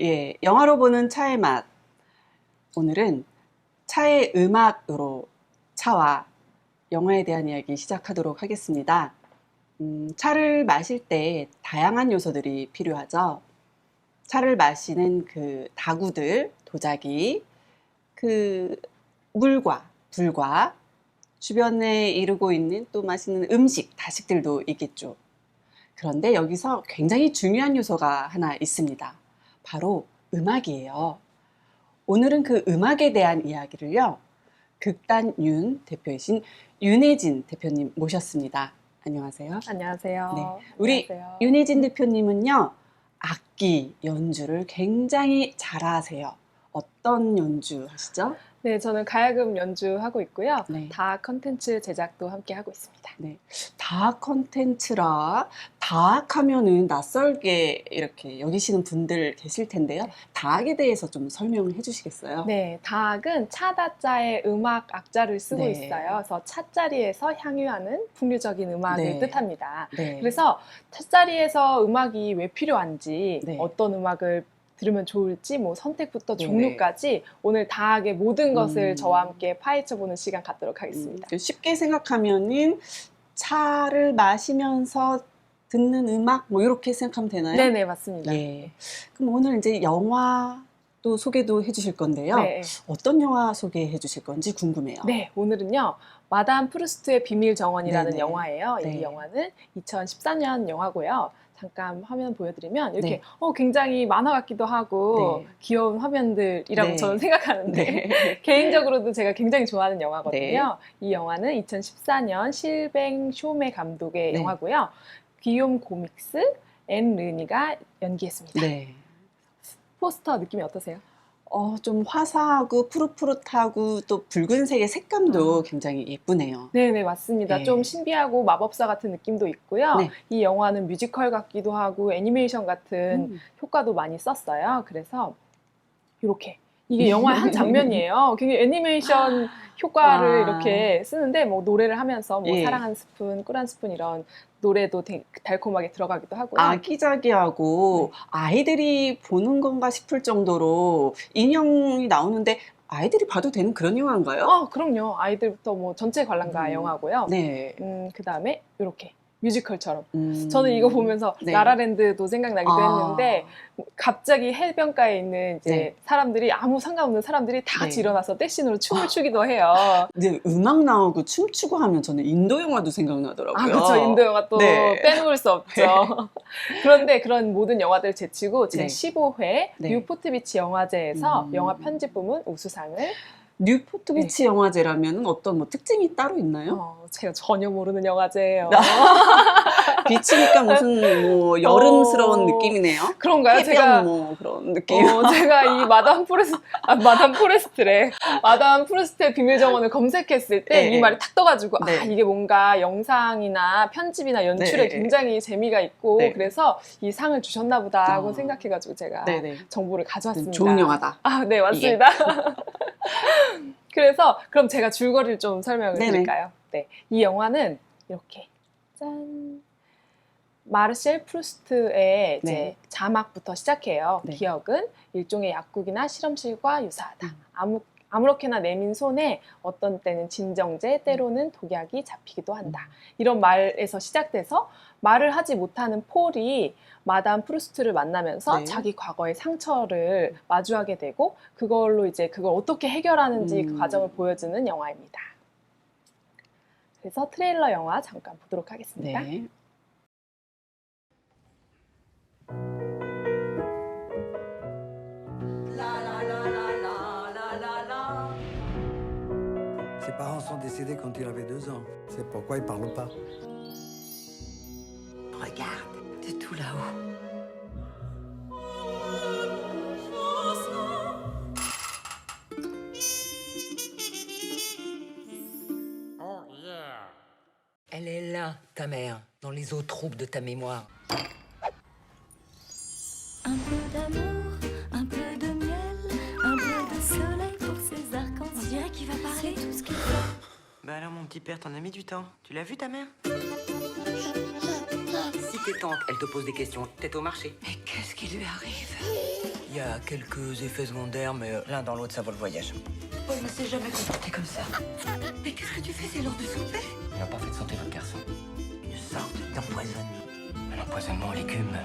예, 영화로 보는 차의 맛. 오늘은 차의 음악으로 차와 영화에 대한 이야기 시작하도록 하겠습니다. 차를 마실 때 다양한 요소들이 필요하죠. 차를 마시는 그 다구들, 도자기, 그 물과 불과 주변에 이루고 있는 또 맛있는 음식, 다식들도 있겠죠. 그런데 여기서 굉장히 중요한 요소가 하나 있습니다. 바로 음악이에요. 오늘은 그 음악에 대한 이야기를요, 극단 윤 대표이신 윤혜진 대표님 모셨습니다. 안녕하세요. 안녕하세요. 네, 우리 안녕하세요. 윤혜진 대표님은요, 악기 연주를 굉장히 잘하세요. 어떤 연주 하시죠? 네, 저는 가야금 연주하고 있고요. 네. 다학 컨텐츠 제작도 함께 하고 있습니다. 네, 다학 컨텐츠라 다학 하면은 낯설게 이렇게 여기시는 분들 계실 텐데요. 네. 다학에 대해서 좀 설명을 해주시겠어요? 네, 다학은 차다자의 음악 악자를 쓰고 네. 있어요. 그래서 차자리에서 향유하는 풍류적인 음악을 네. 뜻합니다. 네. 그래서 차자리에서 음악이 왜 필요한지, 네. 어떤 음악을 들으면 좋을지, 뭐 선택부터 네네. 종류까지 오늘 다학의 모든 것을 음. 저와 함께 파헤쳐보는 시간 갖도록 하겠습니다. 쉽게 생각하면은 차를 마시면서 듣는 음악 뭐 이렇게 생각하면 되나요? 네네, 맞습니다. 예. 그럼 오늘 이제 영화도 소개도 해주실 건데요. 네. 어떤 영화 소개해 주실 건지 궁금해요. 네, 오늘은요. 마담 프루스트의 비밀 정원이라는 네네. 영화예요. 네. 이 영화는 2014년 영화고요. 잠깐 화면 보여드리면 이렇게 네. 굉장히 만화 같기도 하고 네. 귀여운 화면들이라고 네. 저는 생각하는데 네. 개인적으로도 제가 굉장히 좋아하는 영화거든요. 네. 이 영화는 2014년 실뱅 쇼메 감독의 네. 영화고요. 귀욤 고믹스 앤 르니가 연기했습니다. 네. 포스터 느낌이 어떠세요? 좀 화사하고 푸릇푸릇하고 또 붉은색의 색감도 굉장히 예쁘네요. 네네, 맞습니다. 네. 좀 신비하고 마법사 같은 느낌도 있고요. 네. 이 영화는 뮤지컬 같기도 하고 애니메이션 같은 효과도 많이 썼어요. 그래서 이렇게 이게 영화의 한 장면이에요. 굉장히 애니메이션 효과를 이렇게 쓰는데 뭐 노래를 하면서 뭐 예. 사랑 한 스푼, 꿀 한 스푼 이런 노래도 달콤하게 들어가기도 하고요. 아기자기하고 아이들이 보는 건가 싶을 정도로 인형이 나오는데 아이들이 봐도 되는 그런 영화인가요? 그럼요. 아이들부터 뭐 전체 관람가 영화고요. 네. 그 다음에 이렇게 뮤지컬처럼. 저는 이거 보면서 네. 라라랜드도 생각나기도 했는데 갑자기 해변가에 있는 이제 네. 사람들이 아무 상관없는 사람들이 다 같이 네. 일어나서 떼신으로 춤을 추기도 해요. 이제 음악 나오고 춤추고 하면 저는 인도 영화도 생각나더라고요. 그렇죠. 인도 영화 또 네. 빼놓을 수 없죠. 그런데 그런 모든 영화들 제치고 네. 제15회 네. 뉴포트 비치 영화제에서 영화 편집 부문 우수상을 뉴포트 비치 영화제라면 어떤 뭐 특징이 따로 있나요? 제가 전혀 모르는 영화제예요. 비치니까 무슨 뭐 여름스러운 느낌이네요. 그런가요? 해변 제가 뭐 그런 느낌. 제가 이 마담 포레스트래. 마담 프루스트의 비밀 정원을 검색했을 때 이 네. 말이 탁 떠가지고 네. 이게 뭔가 영상이나 편집이나 연출에 네. 굉장히 재미가 있고 네. 그래서 이 상을 주셨나 보다 하고 생각해가지고 제가 네네. 정보를 가져왔습니다. 좋은 영화다. 네, 맞습니다. 그래서 그럼 제가 줄거리를 좀 설명을 네네. 드릴까요? 네, 이 영화는 이렇게 짠 마르셀 프루스트의 이제 네. 자막부터 시작해요. 네. 기억은 일종의 약국이나 실험실과 유사하다. 아무렇게나 내민 손에 어떤 때는 진정제, 때로는 독약이 잡히기도 한다. 이런 말에서 시작돼서 말을 하지 못하는 폴이 마담 프루스트를 만나면서 네. 자기 과거의 상처를 마주하게 되고 그걸로 이제 그걸 어떻게 해결하는지 그 과정을 보여주는 영화입니다. 그래서 트레일러 영화 잠깐 보도록 하겠습니다. 네. Ses parents sont décédés quand il avait 2 ans. C'est pourquoi il parle pas. Regarde, de tout là-haut. Elle est là, ta mère, dans les eaux troubles de ta mémoire. Un peu d'amour, un peu de miel, un peu de soleil pour ces arcs-en-ciel. On dirait qu'il va parler. C'est tout ce qu'il faut. Bah alors mon petit père, t'en as mis du temps. Tu l'as vu ta mère? Si tes tantes, elles te posent des questions, t'es au marché. Mais qu'est-ce qui lui arrive? Il y a quelques effets secondaires, mais l'un dans l'autre, ça vaut le voyage. Paul ne s'est jamais comporté comme ça. Mais qu'est-ce que tu fais? C'est l'heure de souper. Il n'a pas fait de santé, votre garçon. Une sorte d'empoisonnement. Un empoisonnement aux légumes.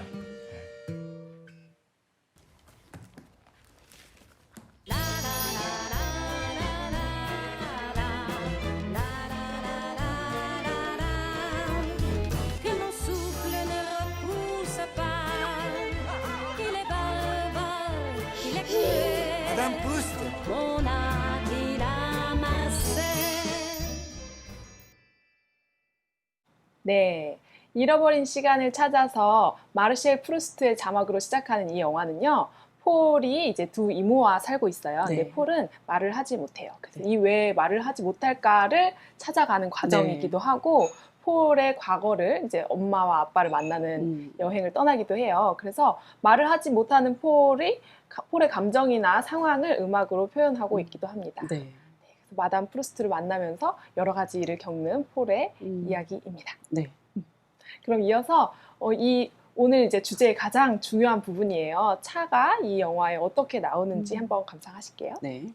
Que mon souffle ne repousse pas. Qu'il est barbare, qu'il est cruel. Madame Proust. Mon ami la Marseille. 네. 잃어버린 시간을 찾아서 마르셀 프루스트의 자막으로 시작하는 이 영화는요. 폴이 이제 두 이모와 살고 있어요. 근데 네. 폴은 말을 하지 못해요. 그래서 이 왜 말을 하지 못할까를 찾아가는 과정이기도 하고 폴의 과거를 이제 엄마와 아빠를 만나는 여행을 떠나기도 해요. 그래서 말을 하지 못하는 폴의 감정이나 상황을 음악으로 표현하고 있기도 합니다. 네. 그래서 마담 프루스트를 만나면서 여러 가지 일을 겪는 폴의 이야기입니다. 네. 그럼 이어서 오늘 이제 주제의 가장 중요한 부분이에요. 차가 이 영화에 어떻게 나오는지 한번 감상하실게요. 네.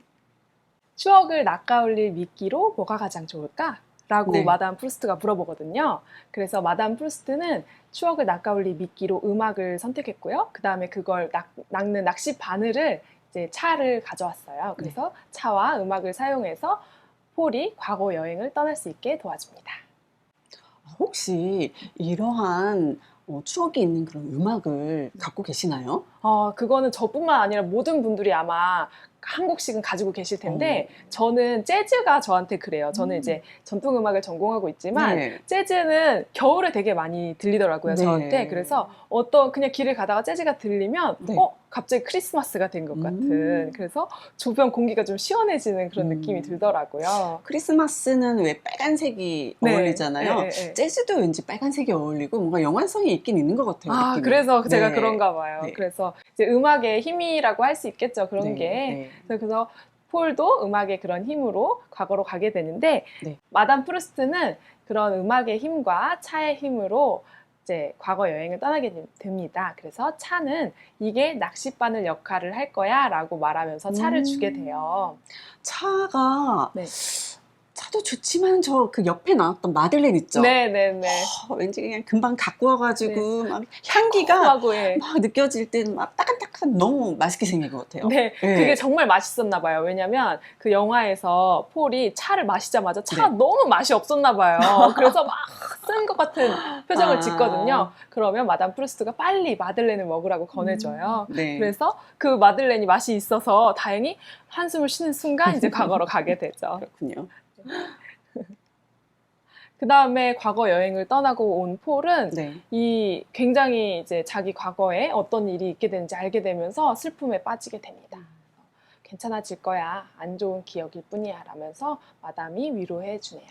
추억을 낚아올릴 미끼로 뭐가 가장 좋을까? 라고 네. 마담 프루스트가 물어보거든요. 그래서 마담 프루스트는 추억을 낚아올릴 미끼로 음악을 선택했고요. 그 다음에 그걸 낚는 낚시 바늘을 이제 차를 가져왔어요. 그래서 차와 음악을 사용해서 폴이 과거 여행을 떠날 수 있게 도와줍니다. 혹시 이러한 추억이 있는 그런 음악을 갖고 계시나요? 그거는 저뿐만 아니라 모든 분들이 아마 한 곡씩은 가지고 계실 텐데 저는 재즈가 저한테 그래요. 저는 이제 전통음악을 전공하고 있지만 네. 재즈는 겨울에 되게 많이 들리더라고요. 네. 저한테. 그래서 그냥 길을 가다가 재즈가 들리면 네. 갑자기 크리스마스가 된 것 같은 그래서 주변 공기가 좀 시원해지는 그런 느낌이 들더라고요. 크리스마스는 왜 빨간색이 네. 어울리잖아요. 네, 네. 재즈도 왠지 빨간색이 어울리고 뭔가 연관성이 있긴 있는 것 같아요. 느낌이. 그래서 제가 네. 그런가 봐요. 네. 그래서 이제 음악의 힘이라고 할 수 있겠죠. 그런 네, 게. 네. 그래서 폴도 음악의 그런 힘으로 과거로 가게 되는데 네. 마담 프루스트는 그런 음악의 힘과 차의 힘으로 이제 과거 여행을 떠나게 됩니다. 그래서 차는 이게 낚싯바늘 역할을 할 거야 라고 말하면서 차를 주게 돼요. 차가 네. 차도 좋지만 저 그 옆에 나왔던 마들렌 있죠? 네네네. 왠지 그냥 금방 갖고 와가지고 막 향기가 하고 막 느껴질 때는 막 따끈따끈 너무 맛있게 생긴 것 같아요. 네, 네. 그게 정말 맛있었나 봐요. 왜냐면 그 영화에서 폴이 차를 마시자마자 차가 네. 너무 맛이 없었나 봐요. 그래서 막 쓴 것 같은 표정을 짓거든요. 그러면 마담 프루스트가 빨리 마들렌을 먹으라고 권해줘요. 네. 그래서 그 마들렌이 맛이 있어서 다행히 한숨을 쉬는 순간 이제 과거로 가게 되죠. 그렇군요. 그 다음에 과거 여행을 떠나고 온 폴은 네. 이 굉장히 이제 자기 과거에 어떤 일이 있게 되는지 알게 되면서 슬픔에 빠지게 됩니다. 괜찮아질 거야. 안 좋은 기억일 뿐이야. 라면서 마담이 위로해 주네요.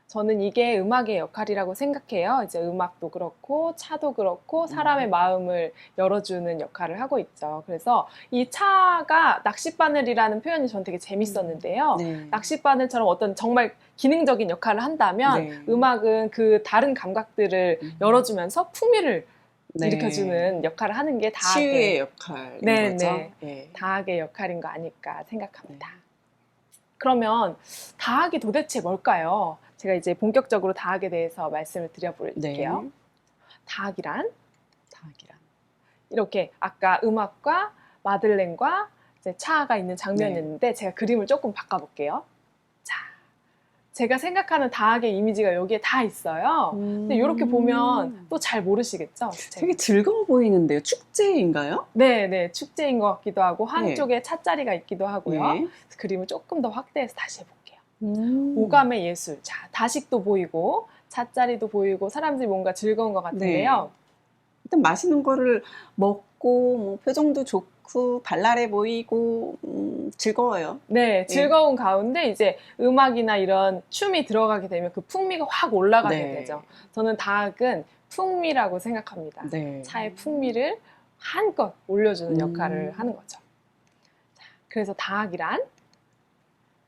저는 이게 음악의 역할이라고 생각해요. 이제 음악도 그렇고 차도 그렇고 사람의 마음을 열어주는 역할을 하고 있죠. 그래서 이 차가 낚싯바늘이라는 표현이 전 되게 재밌었는데요. 네. 낚싯바늘처럼 어떤 정말 기능적인 역할을 한다면 네. 음악은 그 다른 감각들을 열어주면서 풍미를 네. 일으켜주는 역할을 하는 게 치유의 역할인 네, 거죠. 네. 네. 다학의 역할인 거 아닐까 생각합니다. 그러면 다학이 도대체 뭘까요? 제가 이제 본격적으로 다학에 대해서 말씀을 드려볼게요. 네. 다학이란 다학이란. 이렇게 아까 음악과 마들렌과 이제 차가 있는 장면이었는데 제가 그림을 조금 바꿔볼게요. 자, 제가 생각하는 다학의 이미지가 여기에 다 있어요. 근데 이렇게 보면 또 잘 모르시겠죠? 되게 즐거워 보이는데요. 축제인가요? 네, 축제인 것 같기도 하고 한쪽에 찻자리가 있기도 하고요. 네. 그림을 조금 더 확대해서 다시 해볼게요. 음. 오감의 예술. 자, 다식도 보이고 찻자리도 보이고 사람들이 뭔가 즐거운 것 같은데요. 일단 맛있는 거를 먹고 뭐 표정도 좋고 발랄해 보이고 즐거워요. 네, 즐거운 가운데 이제 음악이나 이런 춤이 들어가게 되면 그 풍미가 확 올라가게 네. 되죠. 저는 다학은 풍미라고 생각합니다. 네. 차의 풍미를 한껏 올려주는 역할을 하는 거죠. 자, 그래서 다학이란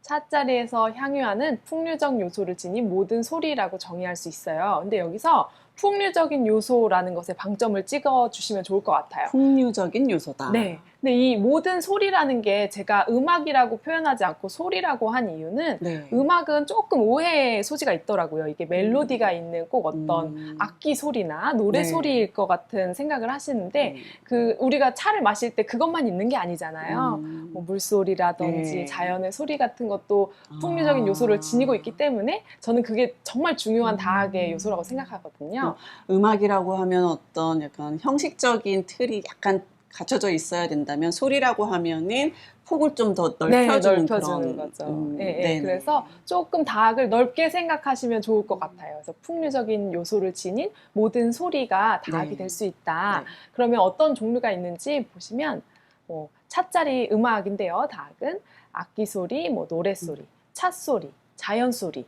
찻자리에서 향유하는 풍류적 요소를 지닌 모든 소리라고 정의할 수 있어요. 근데 여기서 풍류적인 요소라는 것에 방점을 찍어주시면 좋을 것 같아요. 풍류적인 요소다. 네. 근데 이 모든 소리라는 게 제가 음악이라고 표현하지 않고 소리라고 한 이유는 네. 음악은 조금 오해의 소지가 있더라고요. 이게 멜로디가 있는 꼭 어떤 악기 소리나 노래 네. 소리일 것 같은 생각을 하시는데 그 우리가 차를 마실 때 그것만 있는 게 아니잖아요. 뭐 물소리라든지 네. 자연의 소리 같은 것도 풍류적인 요소를 지니고 있기 때문에 저는 그게 정말 중요한 다학의 요소라고 생각하거든요. 음악이라고 하면 어떤 약간 형식적인 틀이 약간 갖춰져 있어야 된다면 소리라고 하면은 폭을 좀 더 넓혀주는 그런 거죠. 네네. 그래서 조금 다학을 넓게 생각하시면 좋을 것 같아요. 그래서 풍류적인 요소를 지닌 모든 소리가 다학이 네. 될 수 있다. 네. 그러면 어떤 종류가 있는지 보시면 뭐 차짜리 음악인데요. 다학은 악기 소리, 뭐 노래 소리, 차 소리, 자연 소리.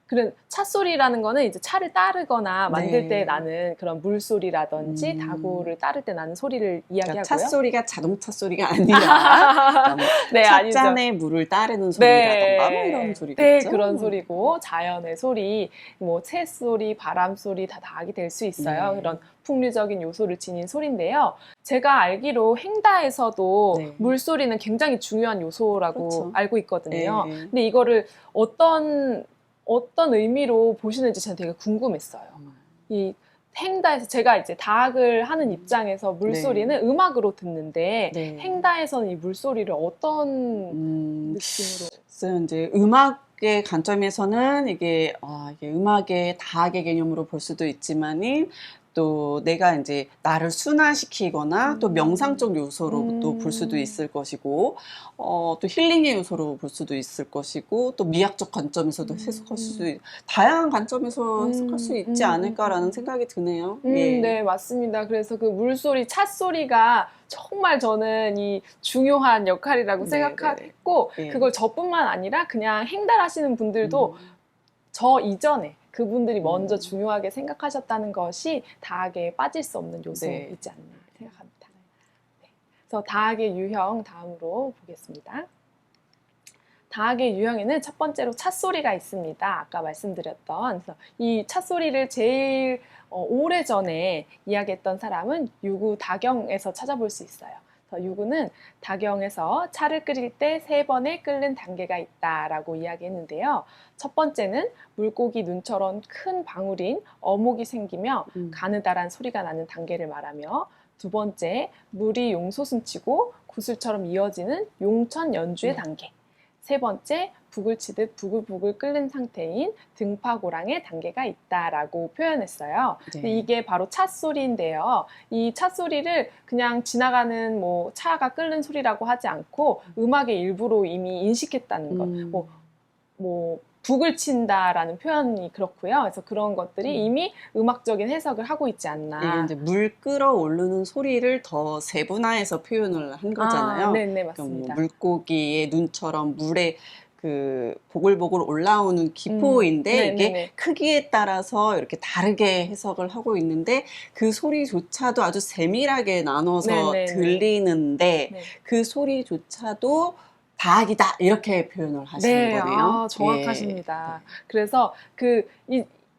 그런 차 소리라는 거는 이제 차를 따르거나 만들 네. 때 나는 그런 물소리라든지 다구를 따를 때 나는 소리를 이야기하고요. 그러니까 차 소리가 자동차 소리가 아니라 그러니까 뭐 네, 찻잔에 물을 따르는 소리라던가 뭐 이런 소리겠죠. 네, 그런 소리고 자연의 소리, 뭐 새 소리, 바람 소리 다 다학이 될 수 있어요. 네. 그런 풍류적인 요소를 지닌 소리인데요. 제가 알기로 행다에서도 네. 물소리는 굉장히 중요한 요소라고 그렇죠. 알고 있거든요. 네. 근데 이거를 어떤 의미로 보시는지 저는 되게 궁금했어요. 이 행다에서 제가 이제 다학을 하는 입장에서 물소리는 음악으로 듣는데 네. 행다에서는 이 물소리를 어떤 느낌으로? 글쎄요, 이제 음악의 관점에서는 이게 음악의 다학의 개념으로 볼 수도 있지만은 또 내가 이제 나를 순화시키거나 또 명상적 요소로도 볼 수도 있을 것이고 또 힐링의 요소로 볼 수도 있을 것이고 또 미학적 관점에서도 해석할 수 다양한 관점에서 해석할 수 있지 않을까라는 생각이 드네요. 예. 네, 맞습니다. 그래서 그 물소리, 찻소리가 정말 저는 이 중요한 역할이라고 네, 생각했고 네. 그걸 저뿐만 아니라 그냥 행달하시는 분들도 저 이전에 그분들이 먼저 중요하게 생각하셨다는 것이 다학에 빠질 수 없는 요소이지 않나 생각합니다. 네. 그래서 다학의 유형 다음으로 보겠습니다. 다학의 유형에는 첫 번째로 찻소리가 있습니다. 아까 말씀드렸던 그래서 이 찻소리를 제일 오래전에 이야기했던 사람은 유구 다경에서 찾아볼 수 있어요. 유구는 다경에서 차를 끓일 때 3번의 끓는 단계가 있다라고 이야기했는데요. 첫 번째는 물고기 눈처럼 큰 방울인 어목이 생기며 가느다란 소리가 나는 단계를 말하며 두 번째, 물이 용솟음치고 구슬처럼 이어지는 용천 연주의 단계. 세 번째, 북을 치듯 부글부글 끓는 상태인 등파고랑의 단계가 있다라고 표현했어요. 근데 이게 바로 찻소리인데요. 이 찻소리를 그냥 지나가는 뭐 차가 끓는 소리라고 하지 않고 음악의 일부로 이미 인식했다는 것. 뭐 북을 친다라는 표현이 그렇고요. 그래서 그런 것들이 이미 음악적인 해석을 하고 있지 않나. 이제 물 끓어오르는 소리를 더 세분화해서 표현을 한 거잖아요. 네, 그러니까 맞습니다. 뭐 물고기의 눈처럼 물에 그 보글보글 올라오는 기포인데 이게 크기에 따라서 이렇게 다르게 해석을 하고 있는데 그 소리조차도 아주 세밀하게 나눠서 들리는데 그 소리조차도 다학이다 이렇게 표현을 하시는 거네요. 정확하십니다. 그래서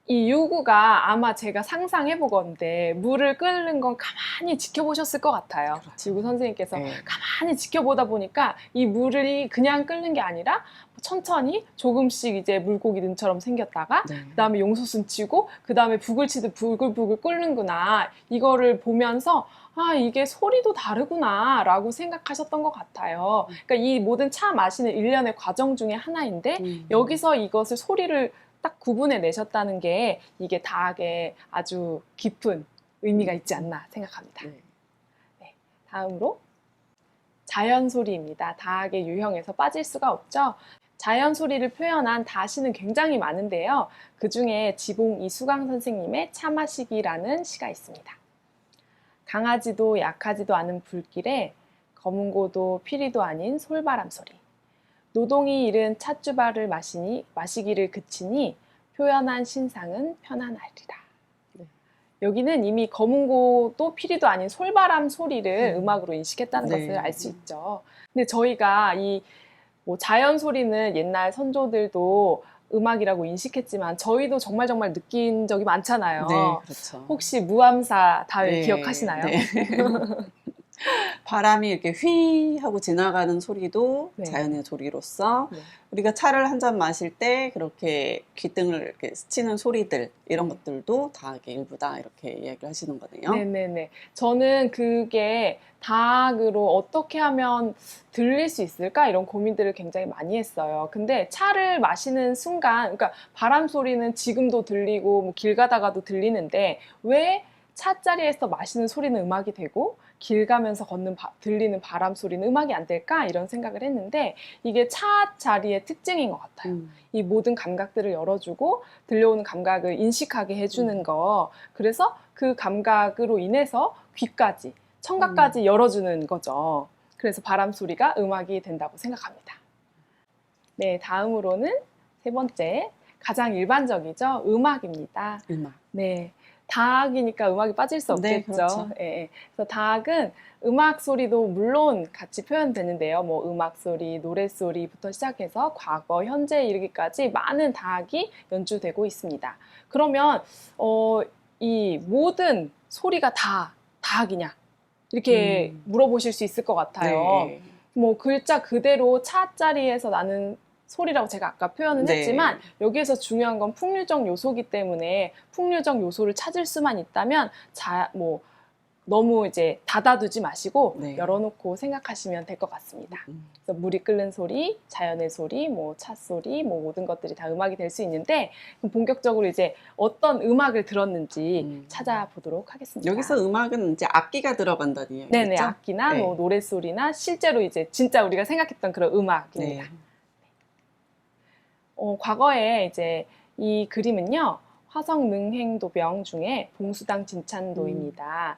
이 유구가 아마 제가 상상해 보건데 물을 끓는 건 가만히 지켜보셨을 것 같아요. 그렇죠. 유구 선생님께서 가만히 지켜보다 보니까 이 물이 그냥 끓는 게 아니라 천천히 조금씩 이제 물고기 눈처럼 생겼다가 그다음에 용솟음 치고 그다음에 북을 치듯 부글부글 끓는구나. 이거를 보면서 이게 소리도 다르구나 라고 생각하셨던 것 같아요. 그러니까 이 모든 차 마시는 일련의 과정 중에 하나인데 여기서 이것을 소리를 딱 구분해 내셨다는 게 이게 다학에 아주 깊은 의미가 있지 않나 생각합니다. 네, 다음으로 자연 소리입니다. 다학의 유형에서 빠질 수가 없죠. 자연 소리를 표현한 다시는 굉장히 많은데요. 그 중에 지봉 이수강 선생님의 차 마시기라는 시가 있습니다. 강하지도 약하지도 않은 불길에 검은고도 피리도 아닌 솔바람 소리. 노동이 잃은 찻주바를 마시기를 그치니 표현한 신상은 편안하리라. 여기는 이미 검은고도 피리도 아닌 솔바람 소리를 음악으로 인식했다는 것을 알 수 있죠. 근데 저희가 이 자연 소리는 옛날 선조들도 음악이라고 인식했지만 저희도 정말 느낀 적이 많잖아요. 네, 그렇죠. 혹시 무함사 다회 네, 기억하시나요? 네. 바람이 이렇게 휘 하고 지나가는 소리도 네. 자연의 소리로서 네. 우리가 차를 한 잔 마실 때 그렇게 귀등을 이렇게 스치는 소리들 이런 것들도 다학의 일부다 이렇게 이야기를 하시는 거네요. 네네네. 저는 그게 다학으로 어떻게 하면 들릴 수 있을까 이런 고민들을 굉장히 많이 했어요. 근데 차를 마시는 순간, 그러니까 바람 소리는 지금도 들리고 뭐 길 가다가도 들리는데 왜 차자리에서 마시는 소리는 음악이 되고 길 가면서 들리는 바람 소리는 음악이 안 될까 이런 생각을 했는데 이게 차 자리의 특징인 것 같아요. 이 모든 감각들을 열어주고 들려오는 감각을 인식하게 해주는 거. 그래서 그 감각으로 인해서 귀까지, 청각까지 열어주는 거죠. 그래서 바람 소리가 음악이 된다고 생각합니다. 네, 다음으로는 세 번째, 가장 일반적이죠. 음악입니다. 음악. 네. 다학이니까 음악이 빠질 수 네, 없겠죠. 그렇죠. 예, 예. 그래서 다학은 음악 소리도 물론 같이 표현되는데요. 뭐 음악 소리, 노래 소리부터 시작해서 과거, 현재에 이르기까지 많은 다학이 연주되고 있습니다. 그러면 이 모든 소리가 다 다학이냐? 이렇게 물어보실 수 있을 것 같아요. 네. 뭐 글자 그대로 차 자리에서 나는 소리라고 제가 아까 표현은 네. 했지만 여기에서 중요한 건 풍류적 요소이기 때문에 풍류적 요소를 찾을 수만 있다면 너무 이제 닫아두지 마시고 네. 열어놓고 생각하시면 될 것 같습니다. 그래서 물이 끓는 소리, 자연의 소리, 뭐 차 소리, 뭐 모든 것들이 다 음악이 될 수 있는데 그럼 본격적으로 이제 어떤 음악을 들었는지 찾아보도록 하겠습니다. 여기서 음악은 이제 악기가 들어간다는 얘기죠? 네네, 악기나 네. 뭐 노래 소리나 실제로 이제 진짜 우리가 생각했던 그런 음악입니다. 네. 과거에 이제 이 그림은요, 화성 능행도병 중에 봉수당 진찬도입니다.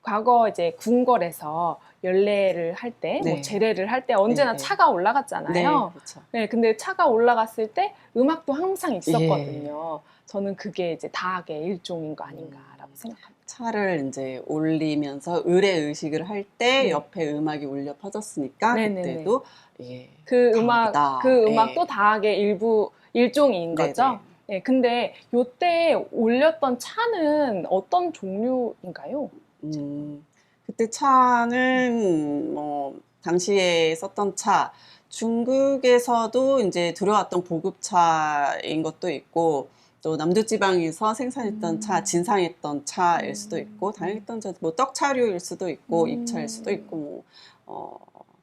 과거 이제 궁궐에서 연례를 할 때, 네. 뭐 제례를 할 때 언제나 네. 차가 올라갔잖아요. 네, 그렇죠. 네, 근데 차가 올라갔을 때 음악도 항상 있었거든요. 저는 그게 이제 다학의 일종인 거 아닌가라고 생각합니다. 차를 이제 올리면서 의례의식을 할 때 네. 옆에 음악이 울려 퍼졌으니까 네네네. 그때도 예, 그 다학이다. 음악도 예. 다학의 일종인 네네. 거죠. 네, 근데 요때 올렸던 차는 어떤 종류인가요? 그때 차는 뭐 당시에 썼던 차, 중국에서도 이제 들어왔던 보급차인 것도 있고 또 남두지방에서 생산했던 차, 진상했던 차일 수도 있고 다양했던 차, 뭐 떡차류일 수도 있고 입차일 수도 있고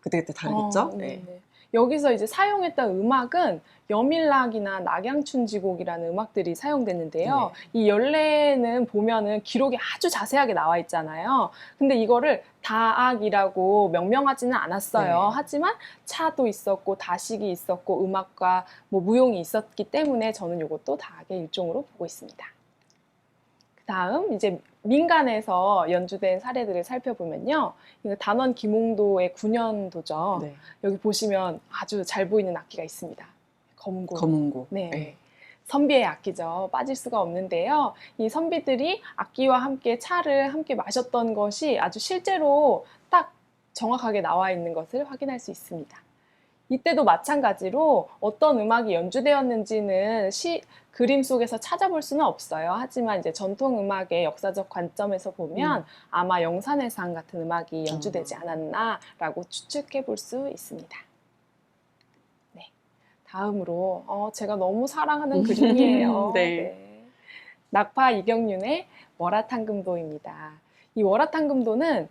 그때그때 다르겠죠. 네. 네. 여기서 이제 사용했던 음악은 여밀락이나 낙양춘지곡이라는 음악들이 사용됐는데요. 이 연례는 보면은 기록이 아주 자세하게 나와 있잖아요. 근데 이거를 다악이라고 명명하지는 않았어요. 네. 하지만 차도 있었고 다식이 있었고 음악과 뭐 무용이 있었기 때문에 저는 이것도 다악의 일종으로 보고 있습니다. 다음 이제 민간에서 연주된 사례들을 살펴보면요. 이거 단원 김홍도의 9년도죠. 네. 여기 보시면 아주 잘 보이는 악기가 있습니다. 검은고. 검은고. 네. 네. 선비의 악기죠. 빠질 수가 없는데요. 이 선비들이 악기와 함께 차를 함께 마셨던 것이 아주 실제로 딱 정확하게 나와 있는 것을 확인할 수 있습니다. 이때도 마찬가지로 어떤 음악이 연주되었는지는 그림 속에서 찾아볼 수는 없어요. 하지만 이제 전통 음악의 역사적 관점에서 보면 아마 영산해상 같은 음악이 연주되지 않았나라고 추측해 볼 수 있습니다. 네. 다음으로 제가 너무 사랑하는 그림이에요. 네. 네. 낙파 이경윤의 월화탕금도입니다. 이 월화탕금도는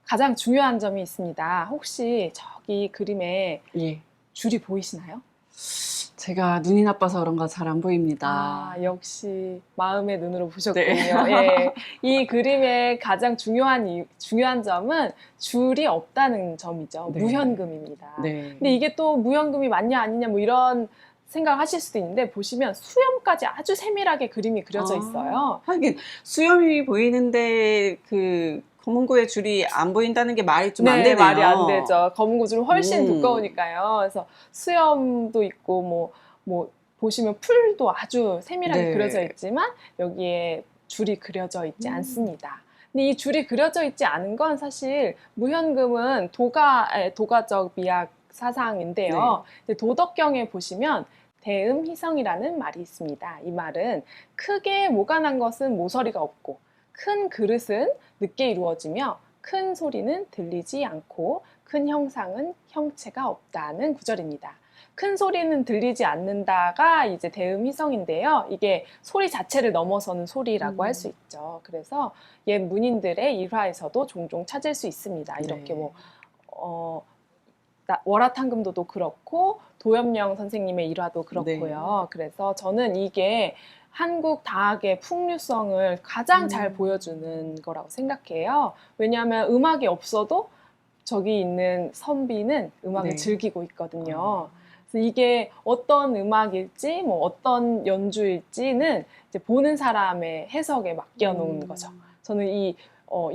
가장 중요한 점이 있습니다. 혹시 저기 그림에 예. 줄이 보이시나요? 제가 눈이 나빠서 그런가 잘 안 보입니다. 아, 역시 마음의 눈으로 보셨군요. 네. 예. 이 그림의 가장 중요한 점은 줄이 없다는 점이죠. 네. 무현금입니다. 네. 근데 이게 또 무현금이 맞냐 아니냐 뭐 이런 생각을 하실 수도 있는데 보시면 수염까지 아주 세밀하게 그림이 그려져 있어요. 하긴 수염이 보이는데 그 검은고의 줄이 안 보인다는 게 말이 좀 안 네, 되네요. 말이 안 되죠. 검은 고줄은 훨씬 음. 두꺼우니까요. 그래서 수염도 있고 뭐 보시면 풀도 아주 세밀하게 네. 그려져 있지만 여기에 줄이 그려져 있지 않습니다. 근데 이 줄이 그려져 있지 않은 건 사실 무현금은 도가적 미학 사상인데요. 근데 도덕경에 보시면 대음희성이라는 말이 있습니다. 이 말은 크게 모가 난 것은 모서리가 없고 큰 그릇은 늦게 이루어지며 큰 소리는 들리지 않고 큰 형상은 형체가 없다는 구절입니다. 큰 소리는 들리지 않는다가 이제 대음희성인데요. 이게 소리 자체를 넘어서는 소리라고 할 수 있죠. 그래서 옛 문인들의 일화에서도 종종 찾을 수 있습니다. 이렇게 네. 월화탕금도도 그렇고 도엽령 선생님의 일화도 그렇고요. 그래서 저는 이게 한국 다학의 풍류성을 가장 잘 보여주는 거라고 생각해요. 왜냐하면 음악이 없어도 저기 있는 선비는 음악을 네. 즐기고 있거든요. 그래서 이게 어떤 음악일지, 뭐 어떤 연주일지는 이제 보는 사람의 해석에 맡겨놓은 거죠. 저는 이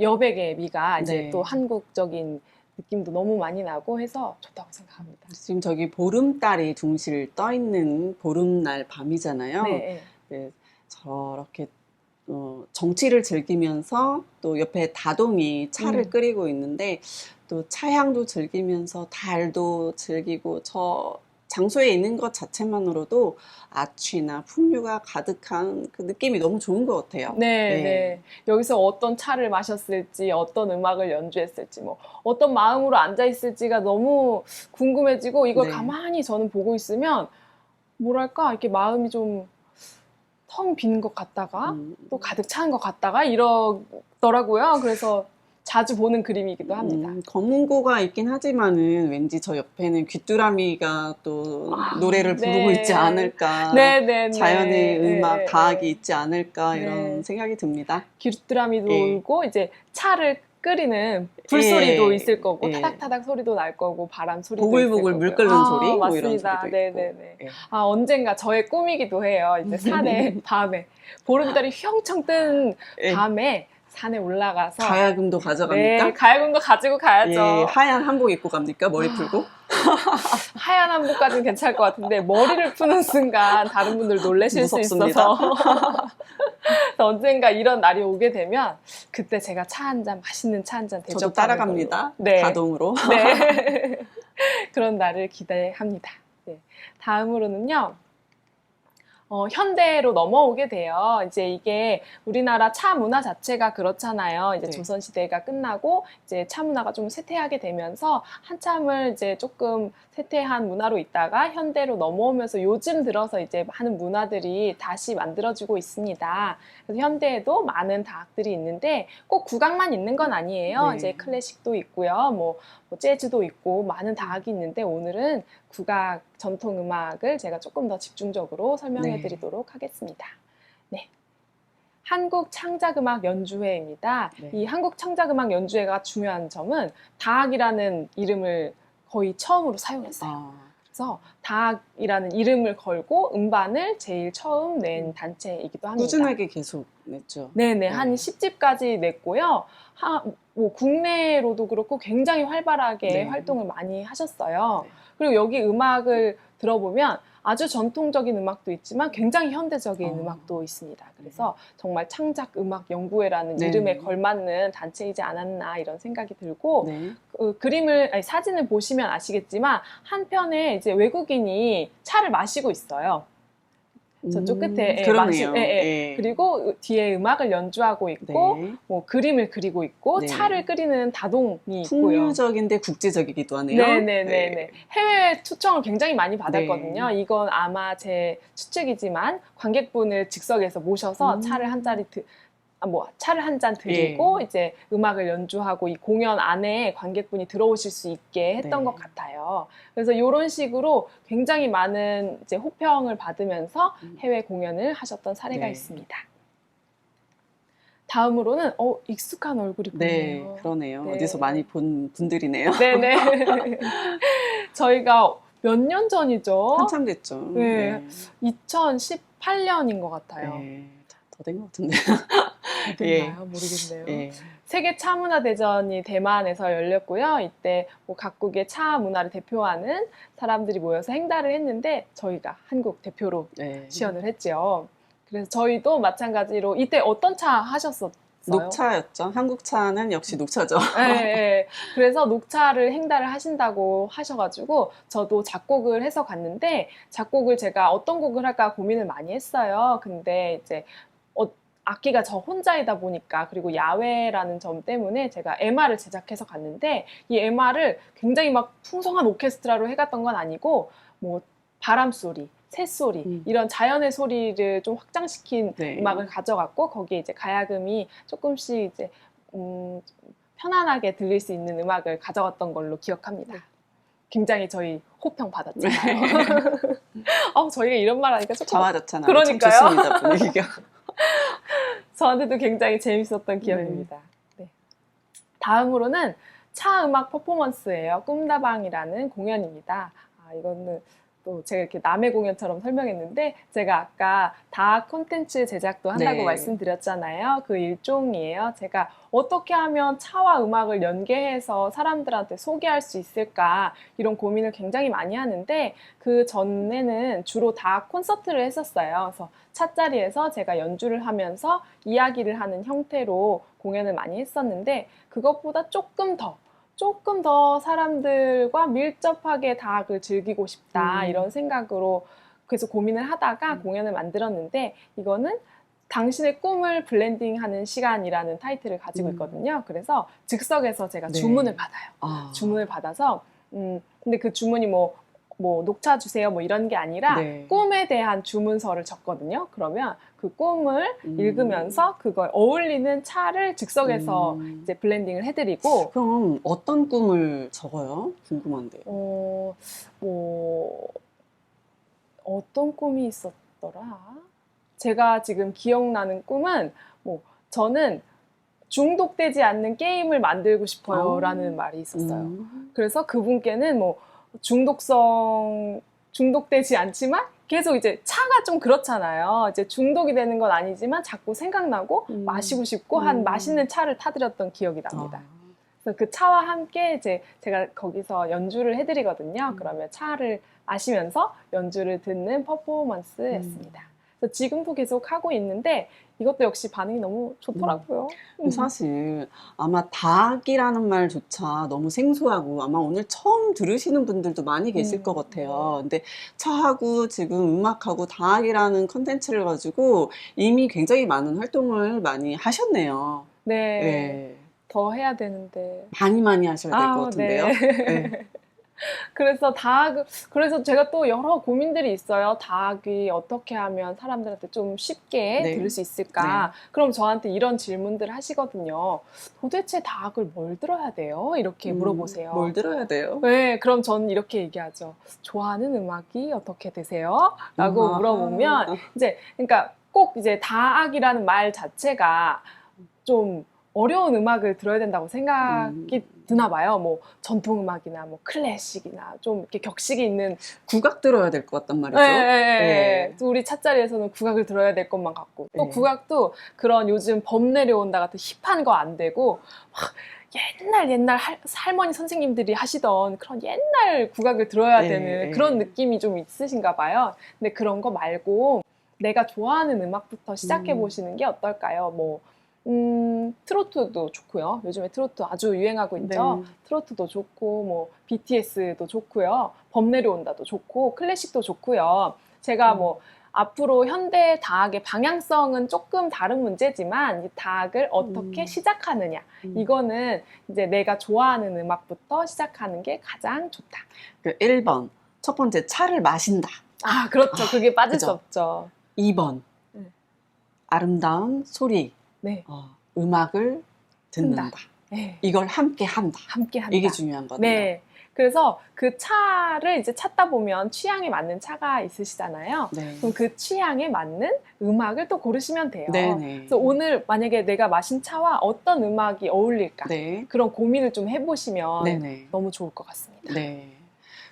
여백의 미가 이제 네. 또 한국적인 느낌도 너무 많이 나고 해서 좋다고 생각합니다. 지금 저기 보름달이 둥실 떠 있는 보름날 밤이잖아요. 네. 네, 저렇게 정취를 즐기면서 또 옆에 다동이 차를 끓이고 있는데 또 차향도 즐기면서 달도 즐기고 저 장소에 있는 것 자체만으로도 아취나 풍류가 가득한 그 느낌이 너무 좋은 것 같아요. 네, 네. 여기서 어떤 차를 마셨을지, 어떤 음악을 연주했을지, 뭐 어떤 마음으로 앉아 있을지가 너무 궁금해지고 이걸 네. 가만히 저는 보고 있으면 뭐랄까 이렇게 마음이 좀 텅 빈 것 같다가 또 가득 찬 것 같다가 이러더라고요. 그래서 자주 보는 그림이기도 합니다. 검은고가 있긴 하지만은 왠지 저 옆에는 귀뚜라미가 또 노래를 부르고 네. 있지 않을까. 네. 자연의 음악, 네, 다학이 네. 있지 않을까 이런 네. 생각이 듭니다. 귀뚜라미도 예. 울고 이제 차를 끓이는 불소리도 예. 있을 거고 예. 타닥타닥 소리도 날 거고 바람 소리도 보글보글 있을 물 거고요. 끓는 소리 뭐 이런 맞습니다. 소리도 있고. 네네네. 예. 언젠가 저의 꿈이기도 해요. 이제 산에 밤에 보름달이 휘영청 뜬 예. 밤에 산에 올라가서 가야금도 가져갑니까? 네, 가야금도 가지고 가야죠. 예, 하얀 한복 입고 갑니까? 머리 풀고? 하얀 한복까지는 괜찮을 것 같은데 머리를 푸는 순간 다른 분들 놀라실 수 무섭습니다. 있어서 그래서 언젠가 이런 날이 오게 되면 그때 제가 차 한 잔, 맛있는 차 한 잔 대접하는 저도 따라갑니다. 걸로. 네. 가동으로. 네. 그런 날을 기대합니다. 네. 다음으로는요. 현대로 넘어오게 돼요. 이제 이게 우리나라 차 문화 자체가 그렇잖아요. 이제 네. 조선시대가 끝나고 이제 차 문화가 좀 쇠퇴하게 되면서 한참을 이제 조금 쇠퇴한 문화로 있다가 현대로 넘어오면서 요즘 들어서 이제 많은 문화들이 다시 만들어지고 있습니다. 그래서 현대에도 많은 다학들이 있는데 꼭 국악만 있는 건 아니에요. 네. 이제 클래식도 있고요. 뭐 재즈도 있고 많은 다학이 있는데 오늘은 국악 전통 음악을 제가 조금 더 집중적으로 설명해 네. 드리도록 하겠습니다. 네. 한국 창작음악 연주회입니다. 네. 이 한국 창작음악 연주회가 중요한 점은 다학이라는 이름을 거의 처음으로 사용했어요. 그래서 다학이라는 이름을 걸고 음반을 제일 처음 낸 단체이기도 합니다. 꾸준하게 계속 냈죠. 네네, 한 10집까지 냈고요. 뭐 국내로도 그렇고 굉장히 활발하게 네. 활동을 많이 하셨어요. 네. 그리고 여기 음악을 들어보면 아주 전통적인 음악도 있지만 굉장히 현대적인 음악도 있습니다. 그래서 정말 창작 음악 연구회라는 네. 이름에 걸맞는 단체이지 않았나 이런 생각이 들고 네. 사진을 보시면 아시겠지만 한편에 이제 외국인이 차를 마시고 있어요. 저쪽 끝에 그러네요. 그리고 뒤에 음악을 연주하고 있고 네. 뭐 그림을 그리고 있고 네. 차를 끓이는 다동이 있고요. 풍류적인데 국제적이기도 하네요. 네네네. 해외 초청을 굉장히 많이 받았거든요. 이건 아마 제 추측이지만 관객분을 즉석에서 모셔서 차를 한 잔 드리고 이제 음악을 연주하고 이 공연 안에 관객분이 들어오실 수 있게 했던 네. 것 같아요. 그래서 이런 식으로 굉장히 많은 이제 호평을 받으면서 해외 공연을 하셨던 사례가 네. 있습니다. 다음으로는 익숙한 얼굴이 네, 보이네요. 그러네요. 네. 어디서 많이 본 분들이네요. 네네. 저희가 몇 년 전이죠? 한참 됐죠. 네. 2018년인 것 같아요. 네. 더 된 것 같은데. 됐나요? 모르겠네요. 예. 세계 차문화대전이 대만에서 열렸고요. 이때 뭐 각국의 차 문화를 대표하는 사람들이 모여서 행사를 했는데 저희가 한국 대표로 네. 지원을 했죠. 그래서 저희도 마찬가지로 이때 어떤 차 하셨었죠? 녹차였죠. 한국 차는 역시 녹차죠. 네. 그래서 녹차를 행달을 하신다고 하셔가지고 저도 작곡을 해서 갔는데 작곡을 제가 어떤 곡을 할까 고민을 많이 했어요. 근데 이제 악기가 저 혼자이다 보니까 그리고 야외라는 점 때문에 제가 MR을 제작해서 갔는데 이 MR을 굉장히 막 풍성한 오케스트라로 해갔던 건 아니고 뭐 바람 소리, 새소리 이런 자연의 소리를 좀 확장시킨 네. 음악을 가져갔고 거기에 이제 가야금이 조금씩 이제 편안하게 들릴 수 있는 음악을 가져갔던 걸로 기억합니다. 굉장히 저희 호평 받았잖아요. 저희가 이런 말 하니까 조금 자화자찬하고 그러니까요. 참 좋습니다, 분위기가. 저한테도 굉장히 재밌었던 기억입니다. 네. 다음으로는 차 음악 퍼포먼스예요. 꿈다방이라는 공연입니다. 이거는 또 제가 이렇게 남의 공연처럼 설명했는데 제가 아까 다 콘텐츠 제작도 한다고 네. 말씀드렸잖아요. 그 일종이에요. 제가 어떻게 하면 차와 음악을 연계해서 사람들한테 소개할 수 있을까 이런 고민을 굉장히 많이 하는데 그 전에는 주로 다 콘서트를 했었어요. 그래서 차자리에서 제가 연주를 하면서 이야기를 하는 형태로 공연을 많이 했었는데 그것보다 조금 더 사람들과 밀접하게 다학을 즐기고 싶다 이런 생각으로 그래서 고민을 하다가 공연을 만들었는데 이거는 당신의 꿈을 블렌딩하는 시간이라는 타이틀을 가지고 있거든요. 그래서 즉석에서 제가 네. 주문을 받아요. 주문을 받아서 근데 그 주문이 뭐 녹차 주세요 뭐 이런 게 아니라 네. 꿈에 대한 주문서를 적거든요. 그러면 그 꿈을 읽으면서 그걸 어울리는 차를 즉석에서 이제 블렌딩을 해드리고 그럼 어떤 꿈을 적어요? 궁금한데요. 어떤 꿈이 있었더라? 제가 지금 기억나는 꿈은 저는 중독되지 않는 게임을 만들고 싶어요라는 말이 있었어요. 그래서 그분께는 중독되지 않지만 계속 이제 차가 좀 그렇잖아요. 이제 중독이 되는 건 아니지만 자꾸 생각나고 마시고 싶고 한 맛있는 차를 타드렸던 기억이 납니다. 그래서 그 차와 함께 이제 제가 거기서 연주를 해드리거든요. 그러면 차를 마시면서 연주를 듣는 퍼포먼스였습니다. 그래서 지금도 계속 하고 있는데 이것도 역시 반응이 너무 좋더라고요. 사실 아마 다학이라는 말조차 너무 생소하고 아마 오늘 처음 들으시는 분들도 많이 계실 것 같아요. 근데 차하고 지금 음악하고 다학이라는 컨텐츠를 가지고 이미 굉장히 많은 활동을 많이 하셨네요. 네. 네. 더 해야 되는데. 많이 하셔야 될 것 같은데요. 네. 네. 그래서 제가 또 여러 고민들이 있어요. 다학이 어떻게 하면 사람들한테 좀 쉽게 네. 들을 수 있을까? 그럼 저한테 이런 질문들을 하시거든요. 도대체 다학을 뭘 들어야 돼요? 이렇게 물어보세요. 뭘 들어야 돼요? 네, 그럼 저는 이렇게 얘기하죠. 좋아하는 음악이 어떻게 되세요? 라고 물어보면 이제 그러니까 꼭 이제 다학이라는 말 자체가 좀 어려운 음악을 들어야 된다고 생각이 드나 봐요. 전통 음악이나 클래식이나 좀 이렇게 격식이 있는 국악 들어야 될 것 같단 말이죠. 네. 또 우리 찻자리에서는 국악을 들어야 될 것만 같고 또 네. 국악도 그런 요즘 범 내려온다 같은 힙한 거 안 되고 막 옛날 할머니 선생님들이 하시던 그런 옛날 국악을 들어야 네. 되는 그런 느낌이 좀 있으신가 봐요. 근데 그런 거 말고 내가 좋아하는 음악부터 시작해 보시는 게 어떨까요? 트로트도 좋고요. 요즘에 트로트 아주 유행하고 있죠. 네. 트로트도 좋고 BTS도 좋고요. 범 내려온다도 좋고 클래식도 좋고요. 제가 앞으로 현대 다학의 방향성은 조금 다른 문제지만 이 다학을 어떻게 시작하느냐 이거는 이제 내가 좋아하는 음악부터 시작하는 게 가장 좋다. 1번 첫 번째 차를 마신다. 그렇죠. 그게 빠질 그죠. 수 없죠. 2번 아름다운 소리. 네. 음악을 듣는다. 네. 이걸 함께 한다. 함께 한다. 이게 중요한 거네요. 네. 그래서 그 차를 이제 찾다 보면 취향에 맞는 차가 있으시잖아요. 네. 그럼 그 취향에 맞는 음악을 또 고르시면 돼요. 네네. 그래서 오늘 만약에 내가 마신 차와 어떤 음악이 어울릴까 네. 그런 고민을 좀 해보시면 네네. 너무 좋을 것 같습니다. 네.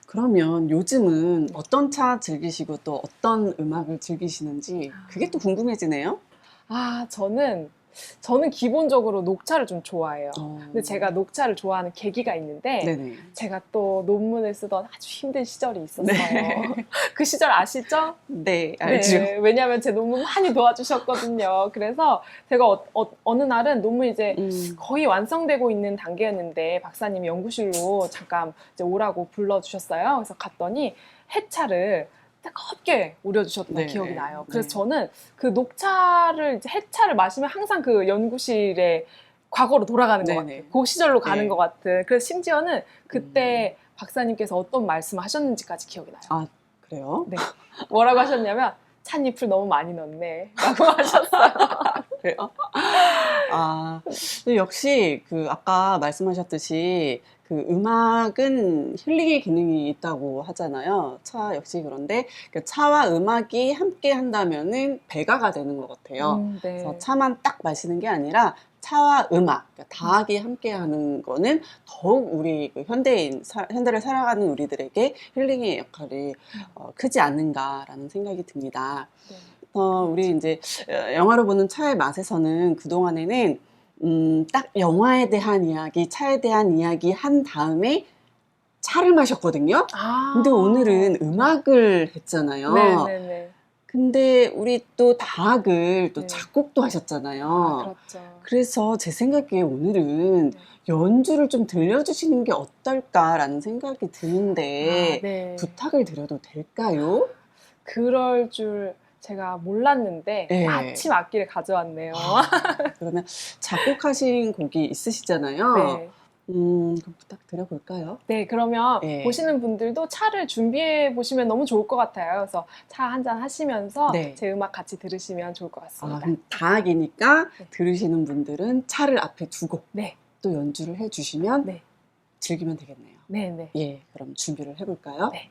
그러면 요즘은 어떤 차 즐기시고 또 어떤 음악을 즐기시는지 그게 또 궁금해지네요. 저는 저는 기본적으로 녹차를 좀 좋아해요. 어. 근데 제가 녹차를 좋아하는 계기가 있는데 네네. 제가 또 논문을 쓰던 아주 힘든 시절이 있었어요. 네. 그 시절 아시죠? 네, 알죠. 네, 왜냐하면 제 논문 많이 도와주셨거든요. 그래서 제가 어느 날은 논문 이제 거의 완성되고 있는 단계였는데 박사님이 연구실로 잠깐 이제 오라고 불러주셨어요. 그래서 갔더니 해차를 뜨겁게 우려주셨던 네. 기억이 나요. 그래서 네. 저는 그 녹차를 이제 해차를 마시면 항상 그 연구실에 과거로 돌아가는 것 네네. 같아요. 그 시절로 가는 네. 것 같은. 그래서 심지어는 그때 박사님께서 어떤 말씀을 하셨는지까지 기억이 나요. 아, 그래요? 네. 뭐라고 하셨냐면 찻잎을 너무 많이 넣네 라고 하셨어요. 그래요? 아, 근데 역시 그 아까 말씀하셨듯이 그 음악은 힐링의 기능이 있다고 하잖아요. 차 역시 그런데 그 차와 음악이 함께 한다면은 배가가 되는 것 같아요. 네. 그래서 차만 딱 마시는 게 아니라 차와 음악, 그러니까 다하게 함께 하는 거는 더욱 우리 그 현대를 살아가는 우리들에게 힐링의 역할이 크지 않는가라는 생각이 듭니다. 네. 우리 이제 영화로 보는 차의 맛에서는 그동안에는 딱 영화에 대한 이야기, 차에 대한 이야기 한 다음에 차를 마셨거든요. 아. 근데 오늘은 음악을 했잖아요. 네네네. 근데 우리 또 다학을 또 네. 작곡도 하셨잖아요. 그렇죠. 그래서 제 생각에 오늘은 네. 연주를 좀 들려주시는 게 어떨까라는 생각이 드는데 아, 네. 부탁을 드려도 될까요? 그럴 줄 제가 몰랐는데 네. 마침 악기를 가져왔네요. 그러면 작곡하신 곡이 있으시잖아요. 네. 그럼 부탁드려볼까요? 네, 그러면 네. 보시는 분들도 차를 준비해 보시면 너무 좋을 것 같아요. 그래서 차 한잔 하시면서 네. 제 음악 같이 들으시면 좋을 것 같습니다. 그럼 다학이니까 네. 들으시는 분들은 차를 앞에 두고 네, 또 연주를 해주시면 네, 즐기면 되겠네요. 네, 네. 예, 그럼 준비를 해볼까요? 네.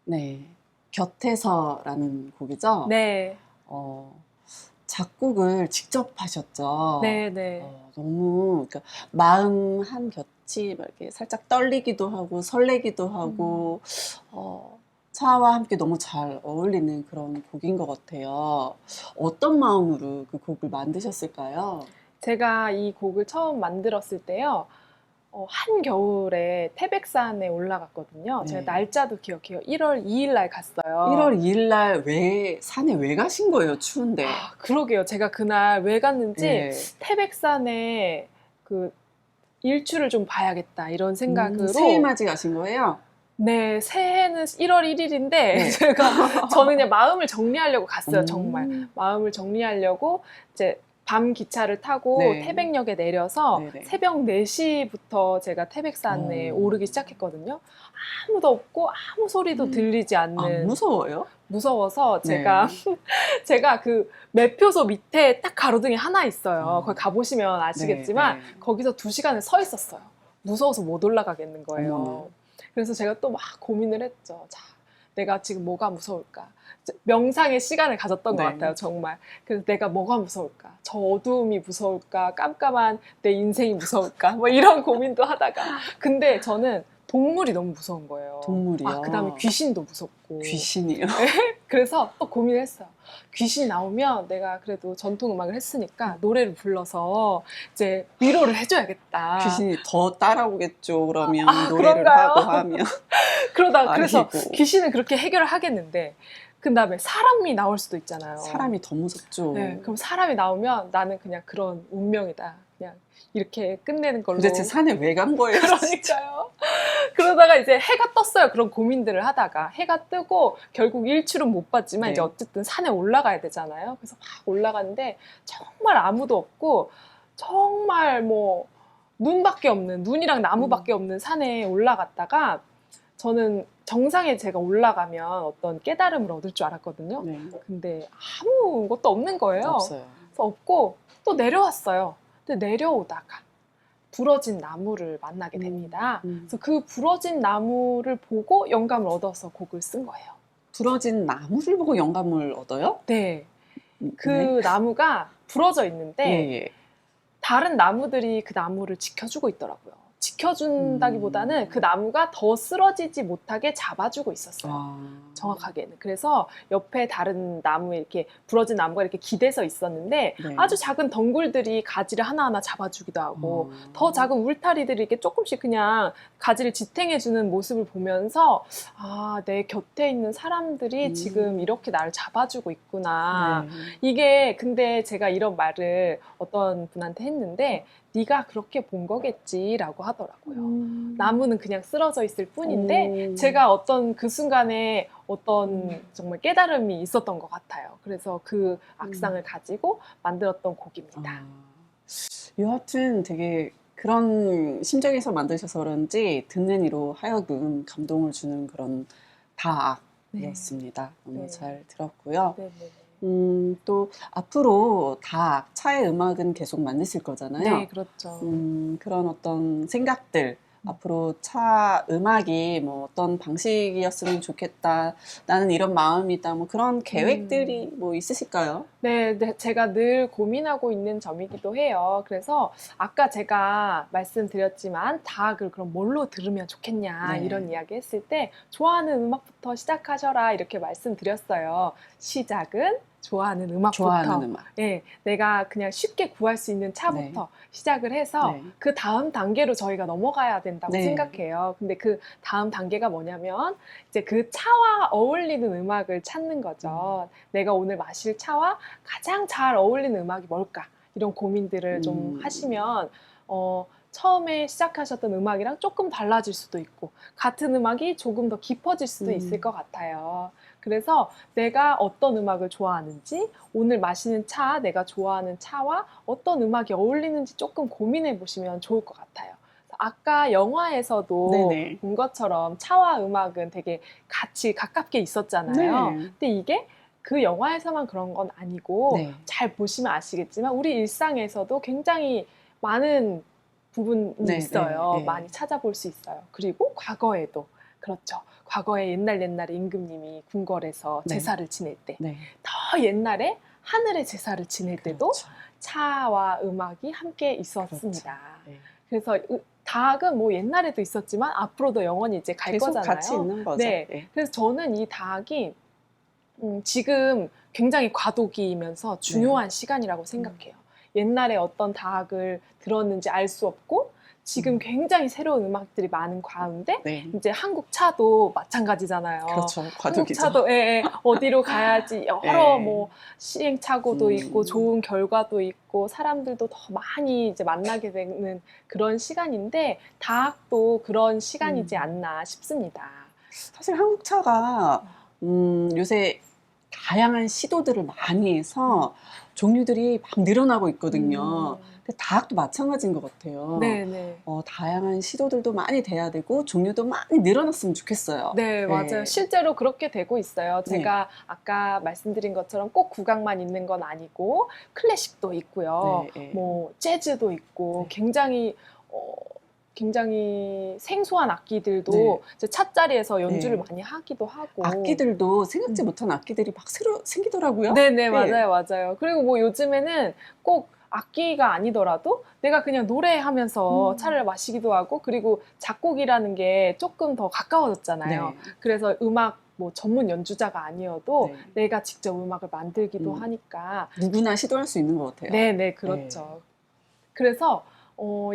네. 곁에서라는 곡이죠? 네, 작곡을 직접 하셨죠? 네, 네. 너무, 그러니까 마음 한 곁이 막 이렇게 살짝 떨리기도 하고 설레기도 하고, 차와 함께 너무 잘 어울리는 그런 곡인 것 같아요. 어떤 마음으로 그 곡을 만드셨을까요? 제가 이 곡을 처음 만들었을 때요, 한겨울에 태백산에 올라갔거든요. 네. 제가 날짜도 기억해요. 1월 2일 날 갔어요. 1월 2일 날 산에 왜 가신 거예요? 추운데. 아, 그러게요. 제가 그날 왜 갔는지 네. 태백산에 그 일출을 좀 봐야겠다 이런 생각으로 새해 맞이 가신 거예요? 네, 새해는 1월 1일인데 네. 저는 그냥 마음을 정리하려고 갔어요. 음. 정말 마음을 정리하려고 이제 밤 기차를 타고 네. 태백역에 내려서 네네. 새벽 4시부터 제가 태백산에 오르기 시작했거든요. 아무도 없고 아무 소리도 들리지 않는 안 무서워요? 무서워서 네. 제가 그 매표소 밑에 딱 가로등이 하나 있어요. 거기 가보시면 아시겠지만 네, 네. 거기서 2시간을 서 있었어요. 무서워서 못 올라가겠는 거예요. 어머나. 그래서 제가 또 막 고민을 했죠. 자, 내가 지금 뭐가 무서울까? 명상의 시간을 가졌던 것 네. 같아요, 정말. 그래서 내가 뭐가 무서울까? 저 어두움이 무서울까? 깜깜한 내 인생이 무서울까? 뭐 이런 고민도 하다가. 근데 저는 동물이 너무 무서운 거예요. 동물이요? 아, 그다음에 귀신도 무섭고. 귀신이요? 그래서 또 고민을 했어요. 귀신 나오면 내가 그래도 전통 음악을 했으니까 노래를 불러서 이제 위로를 해줘야겠다. 귀신이 더 따라오겠죠. 그러면 아, 노래를 그런가요? 하고 하면. 그래서 아이고. 귀신은 그렇게 해결을 하겠는데 그 다음에 사람이 나올 수도 있잖아요. 사람이 더 무섭죠. 네, 그럼 사람이 나오면 나는 그냥 그런 운명이다. 그냥 이렇게 끝내는 걸로. 도대체 산에 왜 간 거예요? 그러니까요. 그러다가 이제 해가 떴어요. 그런 고민들을 하다가 해가 뜨고 결국 일출은 못 봤지만 네. 이제 어쨌든 산에 올라가야 되잖아요. 그래서 막 올라갔는데 정말 아무도 없고 정말 뭐 눈밖에 없는 눈이랑 나무밖에 없는 산에 올라갔다가 저는 정상에 제가 올라가면 어떤 깨달음을 얻을 줄 알았거든요. 네. 근데 아무것도 없는 거예요. 없어요. 그래서 없고 또 내려왔어요. 근데 내려오다가 부러진 나무를 만나게 됩니다. 그래서 그 부러진 나무를 보고 영감을 얻어서 곡을 쓴 거예요. 부러진 나무를 보고 영감을 얻어요? 네. 그 네. 나무가 부러져 있는데 예, 예. 다른 나무들이 그 나무를 지켜주고 있더라고요. 지켜준다기보다는 그 나무가 더 쓰러지지 못하게 잡아주고 있었어요. 정확하게는. 그래서 옆에 다른 나무에 이렇게 부러진 나무가 이렇게 기대서 있었는데 네. 아주 작은 덩굴들이 가지를 하나하나 잡아주기도 하고 더 작은 울타리들이 이렇게 조금씩 그냥 가지를 지탱해주는 모습을 보면서 아, 내 곁에 있는 사람들이 지금 이렇게 나를 잡아주고 있구나. 네. 이게 근데 제가 이런 말을 어떤 분한테 했는데 네가 그렇게 본 거겠지라고 하더라고요. 나무는 그냥 쓰러져 있을 뿐인데 제가 어떤 그 순간에 어떤 정말 깨달음이 있었던 것 같아요. 그래서 그 악상을 가지고 만들었던 곡입니다. 여하튼 되게 그런 심정에서 만드셔서 그런지 듣는 이로 하여금 감동을 주는 그런 다악이었습니다. 너무 네. 잘 들었고요. 네네. 또 앞으로 차의 음악은 계속 만드실 거잖아요. 네, 그렇죠. 그런 어떤 생각들, 앞으로 차 음악이 뭐 어떤 방식이었으면 좋겠다, 나는 이런 마음이다, 뭐 그런 계획들이 뭐 있으실까요? 네, 제가 늘 고민하고 있는 점이기도 해요. 그래서 아까 제가 말씀드렸지만 다학을 그럼 뭘로 들으면 좋겠냐 네. 이런 이야기 했을 때 좋아하는 음악부터 시작하셔라 이렇게 말씀드렸어요. 시작은 좋아하는 음악부터. 좋아하는 음악. 네, 내가 그냥 쉽게 구할 수 있는 차부터 시작을 해서 네. 그 다음 단계로 저희가 넘어가야 된다고 네. 생각해요. 근데 그 다음 단계가 뭐냐면 이제 그 차와 어울리는 음악을 찾는 거죠. 내가 오늘 마실 차와 가장 잘 어울리는 음악이 뭘까? 이런 고민들을 좀 하시면 처음에 시작하셨던 음악이랑 조금 달라질 수도 있고 같은 음악이 조금 더 깊어질 수도 있을 것 같아요. 그래서 내가 어떤 음악을 좋아하는지 오늘 마시는 차, 내가 좋아하는 차와 어떤 음악이 어울리는지 조금 고민해 보시면 좋을 것 같아요. 아까 영화에서도 네네. 본 것처럼 차와 음악은 되게 같이 가깝게 있었잖아요. 네. 근데 이게 그 영화에서만 그런 건 아니고 네. 잘 보시면 아시겠지만 우리 일상에서도 굉장히 많은 부분이 네, 있어요. 네, 네. 많이 찾아볼 수 있어요. 그리고 과거에도 그렇죠. 과거에 옛날에 임금님이 궁궐에서 네. 제사를 지낼 때, 네. 더 옛날에 하늘의 제사를 지낼 때도 그렇죠. 차와 음악이 함께 있었습니다. 네. 그래서 다학은 뭐 옛날에도 있었지만 앞으로도 영원히 이제 갈 계속 거잖아요. 같이 있는 거죠. 네. 예. 그래서 저는 이 다학이 지금 굉장히 과도기이면서 중요한 시간이라고 생각해요. 옛날에 어떤 다학을 들었는지 알 수 없고 지금 굉장히 새로운 음악들이 많은 가운데 네. 이제 한국 차도 마찬가지잖아요. 그렇죠. 한국 과도기죠. 차도 어디로 가야지 여러 예. 뭐 시행착오도 있고 음. 좋은 결과도 있고 사람들도 더 많이 이제 만나게 되는 그런 시간인데 다학도 그런 시간이지 않나 싶습니다. 사실 한국차가 요새 다양한 시도들을 많이 해서 종류들이 막 늘어나고 있거든요. 근데 다학도 마찬가지인 것 같아요. 네네. 다양한 시도들도 많이 돼야 되고 종류도 많이 늘어났으면 좋겠어요. 네, 맞아요. 실제로 그렇게 되고 있어요. 제가 아까 말씀드린 것처럼 꼭 국악만 있는 건 아니고 클래식도 있고요. 네, 네. 뭐 재즈도 있고 네. 굉장히 생소한 악기들도 네. 이제 찻자리에서 연주를 네. 많이 하기도 하고. 악기들도 생각지 못한 악기들이 막 새로 생기더라고요. 네네, 맞아요. 그리고 뭐 요즘에는 꼭 악기가 아니더라도 내가 그냥 노래하면서 차를 마시기도 하고 그리고 작곡이라는 게 조금 더 가까워졌잖아요. 네. 그래서 음악 뭐 전문 연주자가 아니어도 네. 내가 직접 음악을 만들기도 하니까 누구나 시도할 수 있는 것 같아요. 네네, 그렇죠. 그래서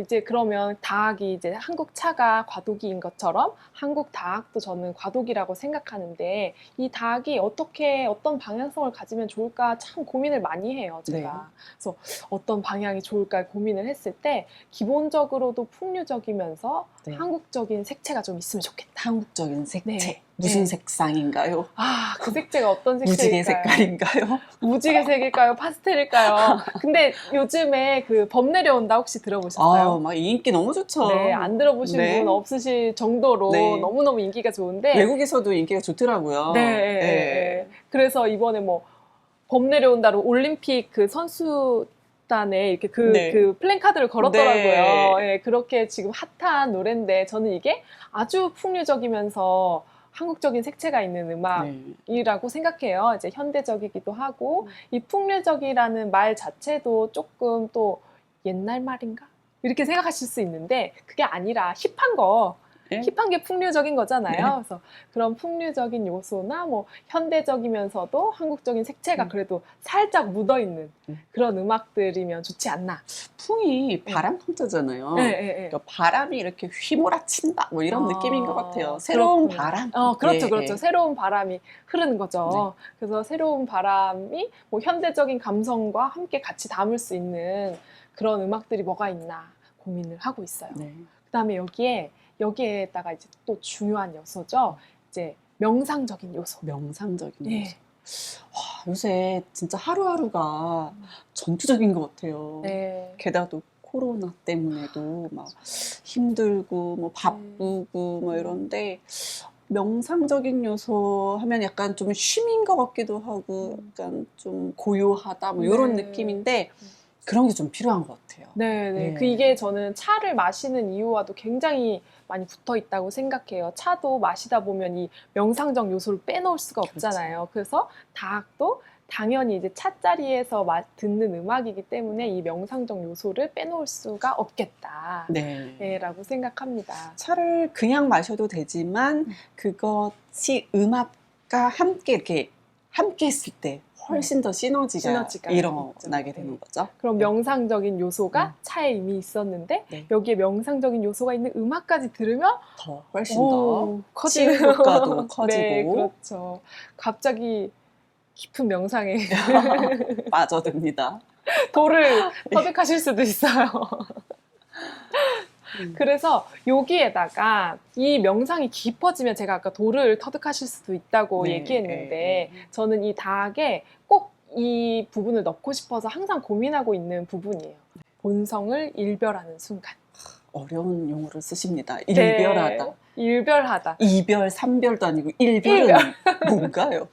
이제 그러면 다학이 이제 한국 차가 과도기인 것처럼 한국 다학도 저는 과도기라고 생각하는데 이 다학이 어떤 방향성을 가지면 좋을까 참 고민을 많이 해요, 제가. 그래서 어떤 방향이 좋을까 고민을 했을 때 기본적으로도 풍류적이면서 네. 한국적인 색채가 좀 있으면 좋겠다. 한국적인 색채. 네. 무슨 네. 색상인가요? 그 색채가 어떤 색채일까요? 무지개 색깔인가요? 무지개 색일까요? 파스텔일까요? 근데 요즘에 그 범 내려온다 혹시 들어보셨어요? 막 이 인기 너무 좋죠. 네, 안 들어보신 네. 분 없으실 정도로 네. 너무너무 인기가 좋은데 외국에서도 인기가 좋더라고요. 네. 그래서 이번에 뭐 범 내려온다로 올림픽 그 선수단에 이렇게 네. 그 플랜카드를 걸었더라고요. 네. 예, 그렇게 지금 핫한 노래인데 저는 이게 아주 풍류적이면서 한국적인 색채가 있는 음악이라고 생각해요. 이제 현대적이기도 하고 이 풍류적이라는 말 자체도 조금 또 옛날 말인가? 이렇게 생각하실 수 있는데 그게 아니라 힙한 거. 네. 힙한 게 풍류적인 거잖아요. 네. 그래서 그런 풍류적인 요소나 뭐 현대적이면서도 한국적인 색채가 그래도 살짝 묻어있는 그런 음악들이면 좋지 않나. 풍이 바람 풍자잖아요. 네. 그러니까 바람이 이렇게 휘몰아친다 뭐 이런 느낌인 것 같아요. 새로운 그렇구나. 바람. 그렇죠. 새로운 바람이 흐르는 거죠. 그래서 새로운 바람이 뭐 현대적인 감성과 함께 같이 담을 수 있는 그런 음악들이 뭐가 있나 고민을 하고 있어요. 네. 그다음에 여기에다가 이제 또 중요한 요소죠. 이제 명상적인 요소. 명상적인 네. 요소. 와, 요새 진짜 하루하루가 전투적인 것 같아요. 네. 게다가 또 코로나 때문에도 막 힘들고 뭐 바쁘고 뭐 이런데 명상적인 요소 하면 약간 좀 쉼인 것 같기도 하고 약간 좀 고요하다 뭐 이런 네. 느낌인데 그런 게 좀 필요한 것 같아요. 네. 네. 이게 저는 차를 마시는 이유와도 굉장히 많이 붙어 있다고 생각해요. 차도 마시다 보면 이 명상적 요소를 빼놓을 수가 없잖아요. 그래서 다학도 당연히 이제 찻자리에서 듣는 음악이기 때문에 이 명상적 요소를 빼놓을 수가 없겠다. 네. 라고 생각합니다. 차를 그냥 마셔도 되지만 그것이 음악과 함께 이렇게 함께 했을 때 훨씬 더 시너지가 일어나게 되는 거죠. 그럼 명상적인 요소가 차에 이미 있었는데 여기에 명상적인 요소가 있는 음악까지 들으면 더 훨씬 더 커지는 치유 효과도 커지고 네, 그렇죠. 갑자기 깊은 명상에 빠져듭니다. 돌을 터득하실 수도 있어요. 그래서 여기에다가 이 명상이 깊어지면 제가 아까 돌을 터득하실 수도 있다고 얘기했는데 저는 이 다학에 꼭 이 부분을 넣고 싶어서 항상 고민하고 있는 부분이에요. 본성을 일별하는 순간. 어려운 용어를 쓰십니다. 일별하다. 네, 일별하다. 이별, 삼별도 아니고 일별은 뭔가요?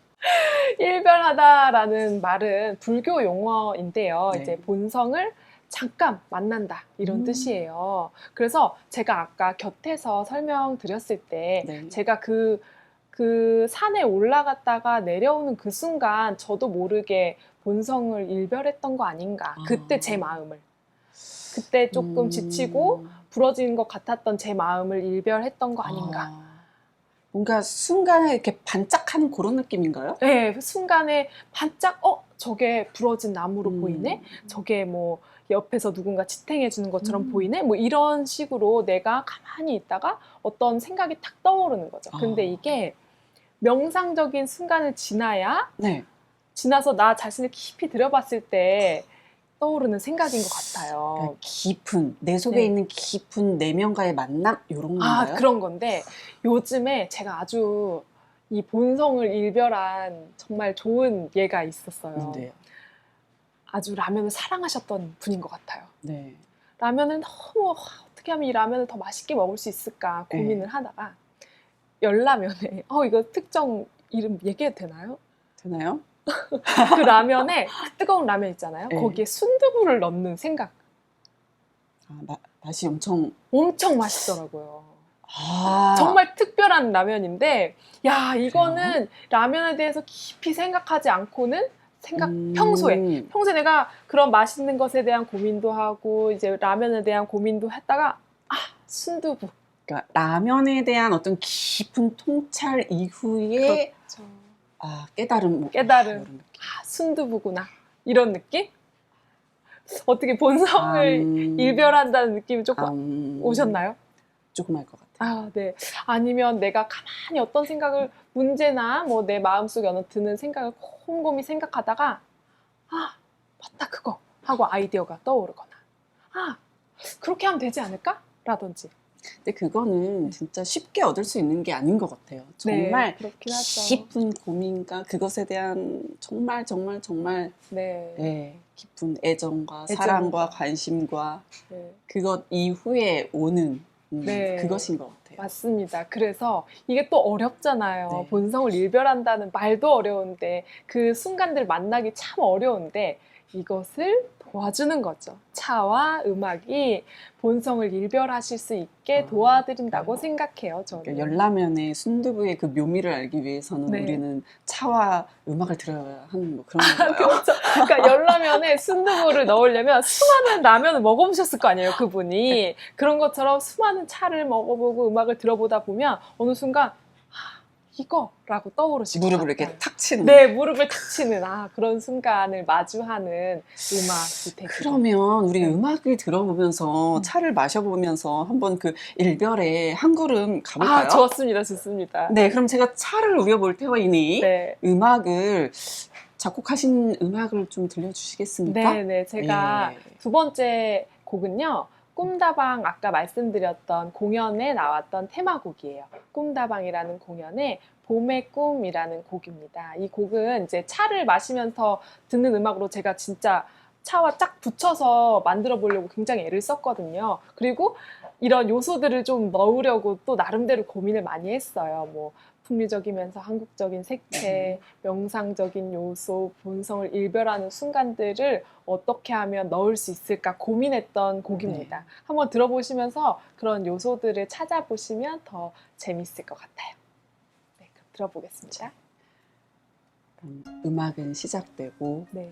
일별하다라는 말은 불교 용어인데요. 네. 이제 본성을 잠깐 만난다 이런 음. 뜻이에요. 그래서 제가 아까 곁에서 설명드렸을 때 네. 제가 그 산에 올라갔다가 내려오는 그 순간 저도 모르게 본성을 일별했던 거 아닌가. 그때 제 마음을. 그때 조금 지치고 부러진 것 같았던 제 마음을 일별했던 거 아닌가. 뭔가 순간에 이렇게 반짝하는 그런 느낌인가요? 네, 그 순간에 반짝 저게 부러진 나무로 보이네? 저게 뭐 옆에서 누군가 지탱해 주는 것처럼 보이네? 뭐 이런 식으로 내가 가만히 있다가 어떤 생각이 탁 떠오르는 거죠. 근데 이게 명상적인 순간을 지나야 네. 지나서 나 자신을 깊이 들여봤을 때 떠오르는 생각인 것 같아요. 그러니까 깊은 내 속에 네. 있는 깊은 내면과의 만남 이런 건가요? 그런 건데 요즘에 제가 아주 이 본성을 일별한 정말 좋은 예가 있었어요. 네. 아주 라면을 사랑하셨던 분인 것 같아요. 네. 라면을 너무 어떻게 하면 이 라면을 더 맛있게 먹을 수 있을까 고민을 네. 하다가 열라면에 이거 특정 이름 얘기해도 되나요? 되나요? 그 라면에 그 뜨거운 라면 있잖아요. 네. 거기에 순두부를 넣는 생각. 맛이 엄청 맛있더라고요. 정말 정말 특별한 라면인데 야 이거는 라면에 대해서 깊이 생각하지 않고는 평소에 내가 그런 맛있는 것에 대한 고민도 하고 이제 라면에 대한 고민도 했다가 순두부. 그러니까 라면에 대한 어떤 깊은 통찰 이후에 그렇죠. 깨달음 깨달음. 이런 느낌. 순두부구나 이런 느낌? 어떻게 본성을 일별한다는 느낌이 조금 오셨나요? 조금 알 것 같아요. 네. 아니면 내가 가만히 어떤 생각을 문제나 뭐 내 마음속에 어느 드는 생각을 곰곰이 생각하다가 맞다 그거 하고 아이디어가 떠오르거나 그렇게 하면 되지 않을까? 라든지. 근데 그거는 진짜 쉽게 얻을 수 있는 게 아닌 것 같아요. 정말 그렇긴 하죠. 깊은 고민과 그것에 대한 정말 네. 깊은 애정과 사랑과 관심과 네. 그것 이후에 오는 네. 그것인 것 같아요. 맞습니다. 그래서 이게 또 어렵잖아요. 네. 본성을 일별한다는 말도 어려운데 그 순간들 만나기 참 어려운데 이것을 도와주는 거죠. 차와 음악이 본성을 일별하실 수 있게 도와드린다고 생각해요. 저는. 그러니까 열라면의 순두부의 그 묘미를 알기 위해서는 네. 우리는 차와 음악을 들어야 하는 뭐 그런 건가요? 그렇죠. 그러니까 열라면에 순두부를 넣으려면 수많은 라면을 먹어보셨을 거 아니에요, 그분이. 그런 것처럼 수많은 차를 먹어보고 음악을 들어보다 보면 어느 순간 이거라고 떠오르시고 무릎을 이렇게 탁 치는. 네, 무릎을 탁 치는 그런 순간을 마주하는 음악이 되죠. 그러면 우리 음악을 들어보면서 차를 마셔보면서 한번 그 일별에 한 걸음 가볼까요? 좋습니다. 네, 그럼 제가 차를 우려볼 테오이니 네. 음악을 작곡하신 음악을 좀 들려주시겠습니까? 네, 제가 두 번째 곡은요. 꿈다방 아까 말씀드렸던 공연에 나왔던 테마곡이에요. 꿈다방이라는 공연에 봄의 꿈이라는 곡입니다. 이 곡은 이제 차를 마시면서 듣는 음악으로 제가 진짜 차와 쫙 붙여서 만들어 보려고 굉장히 애를 썼거든요. 그리고 이런 요소들을 좀 넣으려고 또 나름대로 고민을 많이 했어요. 뭐 풍류적이면서 한국적인 색채, 명상적인 요소, 본성을 일별하는 순간들을 어떻게 하면 넣을 수 있을까 고민했던 곡입니다. 한번 들어보시면서 그런 요소들을 찾아보시면 더 재밌을 것 같아요. 네, 그럼 들어보겠습니다. 음악은 시작되고 네.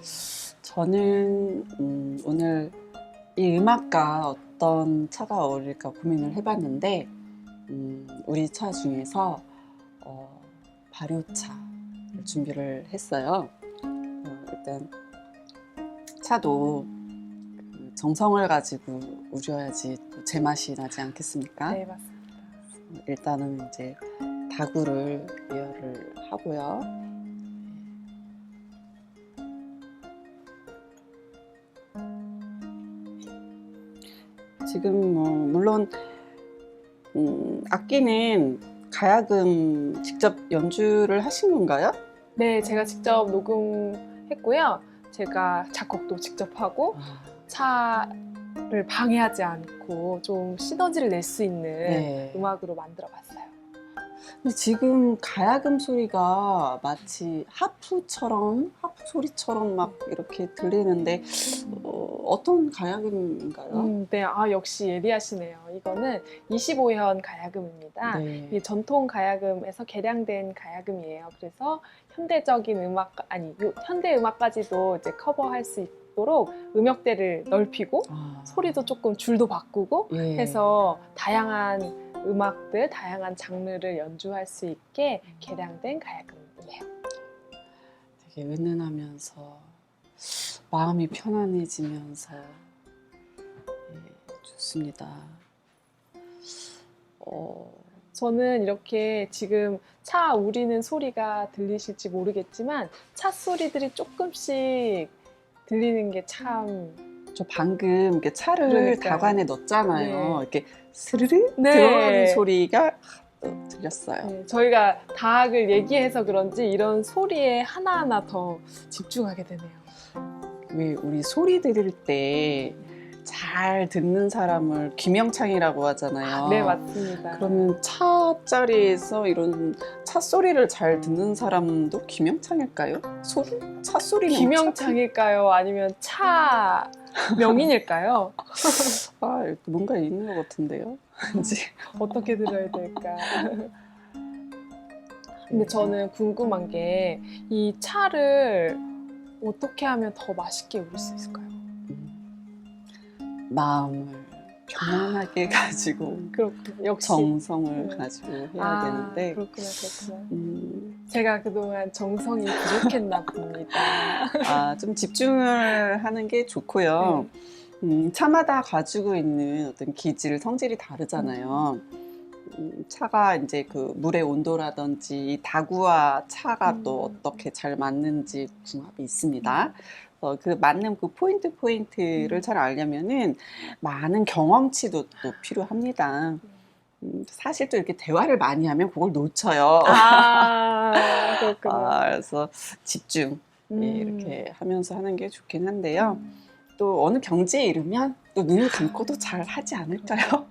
저는 오늘 이 음악과 어떤 차가 어울릴까 고민을 해봤는데 우리 차 중에서 발효차를 준비를 했어요. 일단 차도 정성을 가지고 우려야지 또 제맛이 나지 않겠습니까? 네, 맞습니다. 일단은 이제 다구를 예열을 하고요. 지금 물론 악기는 가야금 직접 연주를 하신 건가요? 네, 제가 직접 녹음했고요. 제가 작곡도 직접 하고 차를 방해하지 않고 좀 시너지를 낼 수 있는 네. 음악으로 만들어 봤어요. 근데 지금 가야금 소리가 마치 하프 소리처럼 막 이렇게 들리는데 어떤 가야금인가요? 네, 역시 예리하시네요. 이거는 25현 가야금입니다. 네. 이 전통 가야금에서 개량된 가야금이에요. 그래서 현대적인 현대 음악까지도 이제 커버할 수 있도록 음역대를 넓히고 소리도 조금 줄도 바꾸고 예. 해서 다양한 음악들, 다양한 장르를 연주할 수 있게 개량된 가야금이에요. 되게 은은하면서 마음이 편안해지면서 좋습니다. 저는 이렇게 지금 차 우리는 소리가 들리실지 모르겠지만 차 소리들이 조금씩 들리는 게 참 저 방금 이렇게 차를 그러니까요. 다관에 넣었잖아요. 네. 이렇게 스르르 네. 들어가는 소리가 들렸어요. 네, 저희가 다학을 얘기해서 그런지 이런 소리에 하나하나 더 집중하게 되네요. 왜 우리 소리 들을 때 잘 듣는 사람을 김영창이라고 하잖아요. 네, 맞습니다. 그러면 차자리에서 이런 차 소리를 잘 듣는 사람도 김영창일까요? 차 소리는 김영창일까요? 아니면 차 명인일까요? 뭔가 있는 것 같은데요. 왠지. 어떻게 들어야 될까? 근데 저는 궁금한 게 이 차를 어떻게 하면 더 맛있게 우릴 수 있을까요? 마음을 편안하게 가지고 그렇군요. 역시 정성을 네. 가지고 해야 되는데 그렇구나. 음, 제가 그동안 정성이 부족했나 봅니다. 좀 집중을 하는 게 좋고요. 차마다 가지고 있는 어떤 기질, 성질이 다르잖아요. 차가 이제 그 물의 온도라든지 다구와 차가 또 어떻게 잘 맞는지 궁합이 있습니다. 그 맞는 그 포인트를 잘 알려면은 많은 경험치도 또 필요합니다. 사실 또 이렇게 대화를 많이 하면 그걸 놓쳐요. 그렇군요. 그래서 집중 이렇게 하면서 하는 게 좋긴 한데요. 또 어느 경지에 이르면 또 눈을 감고도 잘 하지 않을까요?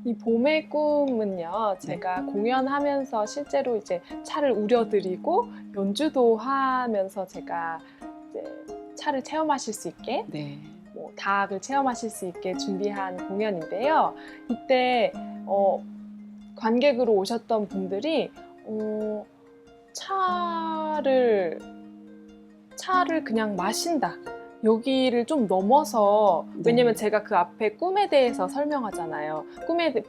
이 봄의 꿈은요, 제가 공연하면서 실제로 이제 차를 우려드리고 연주도 하면서 제가 이제 차를 체험하실 수 있게, 네. 뭐 다학을 체험하실 수 있게 준비한 공연인데요. 이때 관객으로 오셨던 분들이 차를 그냥 마신다. 여기를 좀 넘어서, 왜냐면 제가 그 앞에 꿈에 대해서 설명하잖아요.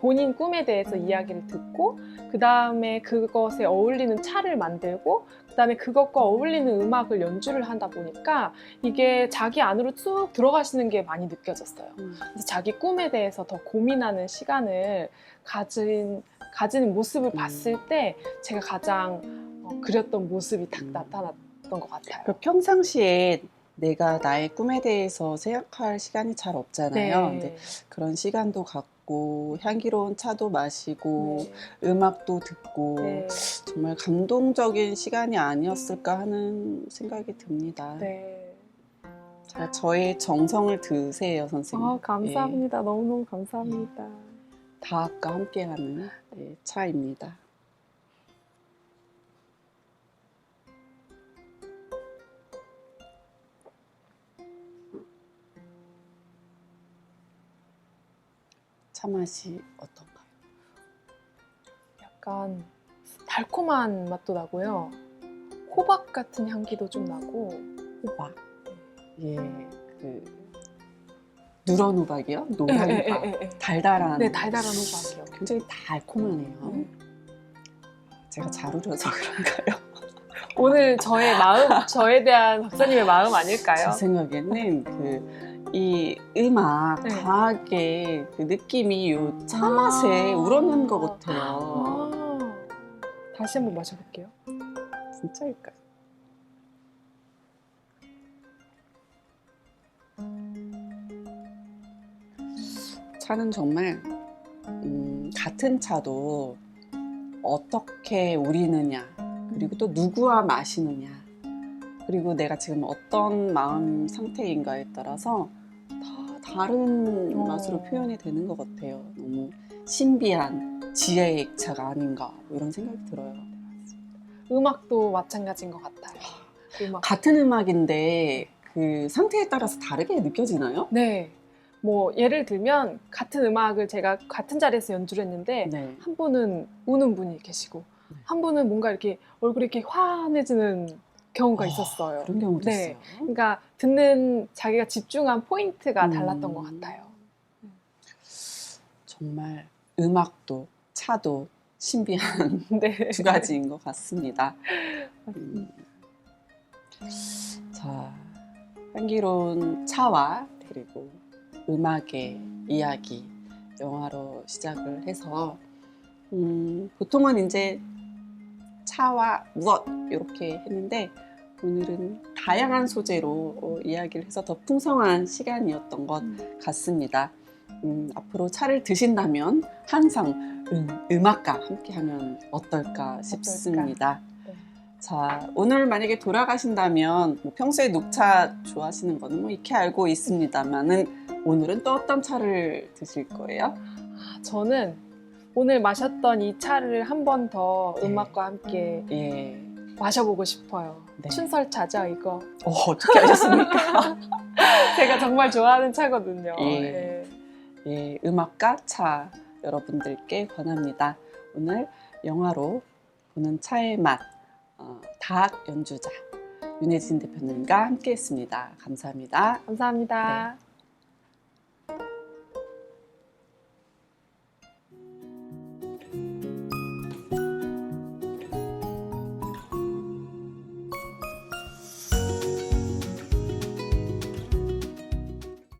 본인 꿈에 대해서 이야기를 듣고, 그 다음에 그것에 어울리는 차를 만들고, 그 다음에 그것과 어울리는 음악을 연주를 하다 보니까 이게 자기 안으로 쭉 들어가시는 게 많이 느껴졌어요. 그래서 자기 꿈에 대해서 더 고민하는 시간을 가지는 모습을 봤을 때 제가 가장 그렸던 모습이 딱 나타났던 것 같아요. 그 평상시에 내가 나의 꿈에 대해서 생각할 시간이 잘 없잖아요. 근데 그런 시간도 갖고 향기로운 차도 마시고 음악도 듣고 정말 감동적인 시간이 아니었을까 하는 생각이 듭니다. 자, 저의 정성을 드세요, 선생님. 감사합니다. 너무너무 감사합니다. 다학과 함께하는 차입니다. 차 맛이 어떤가요? 약간 달콤한 맛도 나고요. 호박 같은 향기도 좀 나고. 호박. 그 누런 호박이요? 노란 호박. 달달한. 네, 달달한 호박이요. 굉장히 달콤하네요. 제가 잘 우려서 그런가요? 오늘 저에 대한 박사님의 마음 아닐까요? 제 생각에는 이 음악, 다학의 그 느낌이 요 차 맛에 우러난 것 같아요. 다시 한번 마셔볼게요. 진짜일까요? 차는 정말 같은 차도 어떻게 우리느냐, 그리고 또 누구와 마시느냐, 그리고 내가 지금 어떤 마음 상태인가에 따라서 다 다른 맛으로 표현이 되는 것 같아요. 너무 신비한 지혜의 액차가 아닌가 뭐 이런 생각이 들어요. 음악도 마찬가지인 것 같아요. 음악. 같은 음악인데 그 상태에 따라서 다르게 느껴지나요? 네. 뭐 예를 들면 같은 음악을 제가 같은 자리에서 연주를 했는데 네. 한 분은 우는 분이 계시고 한 분은 뭔가 이렇게 얼굴이 이렇게 환해지는 경우가 있었어요. 그런 경우도 네. 있어요. 그러니까 듣는 자기가 집중한 포인트가 달랐던 것 같아요. 정말 음악도 차도 신비한 네. 두 가지인 것 같습니다. 자, 향기로운 차와 그리고 음악의 이야기 영화로 시작을 해서 보통은 이제 차와 무엇 이렇게 했는데 오늘은 다양한 소재로 이야기를 해서 더 풍성한 시간이었던 것 같습니다. 앞으로 차를 드신다면 항상 음악과 함께하면 어떨까 싶습니다. 네. 자, 오늘 만약에 돌아가신다면 뭐 평소에 녹차 좋아하시는 거는 뭐 익히 알고 있습니다만은 오늘은 또 어떤 차를 드실 거예요? 저는 오늘 마셨던 이 차를 한 번 더 네. 음악과 함께 예. 마셔보고 싶어요. 네. 춘설차죠, 이거. 어떻게 하셨습니까? 제가 정말 좋아하는 차거든요. 예. 네. 예, 음악과 차 여러분들께 권합니다. 오늘 영화로 보는 차의 맛, 다학 연주자 윤혜진 대표님과 함께했습니다. 감사합니다. 감사합니다. 네.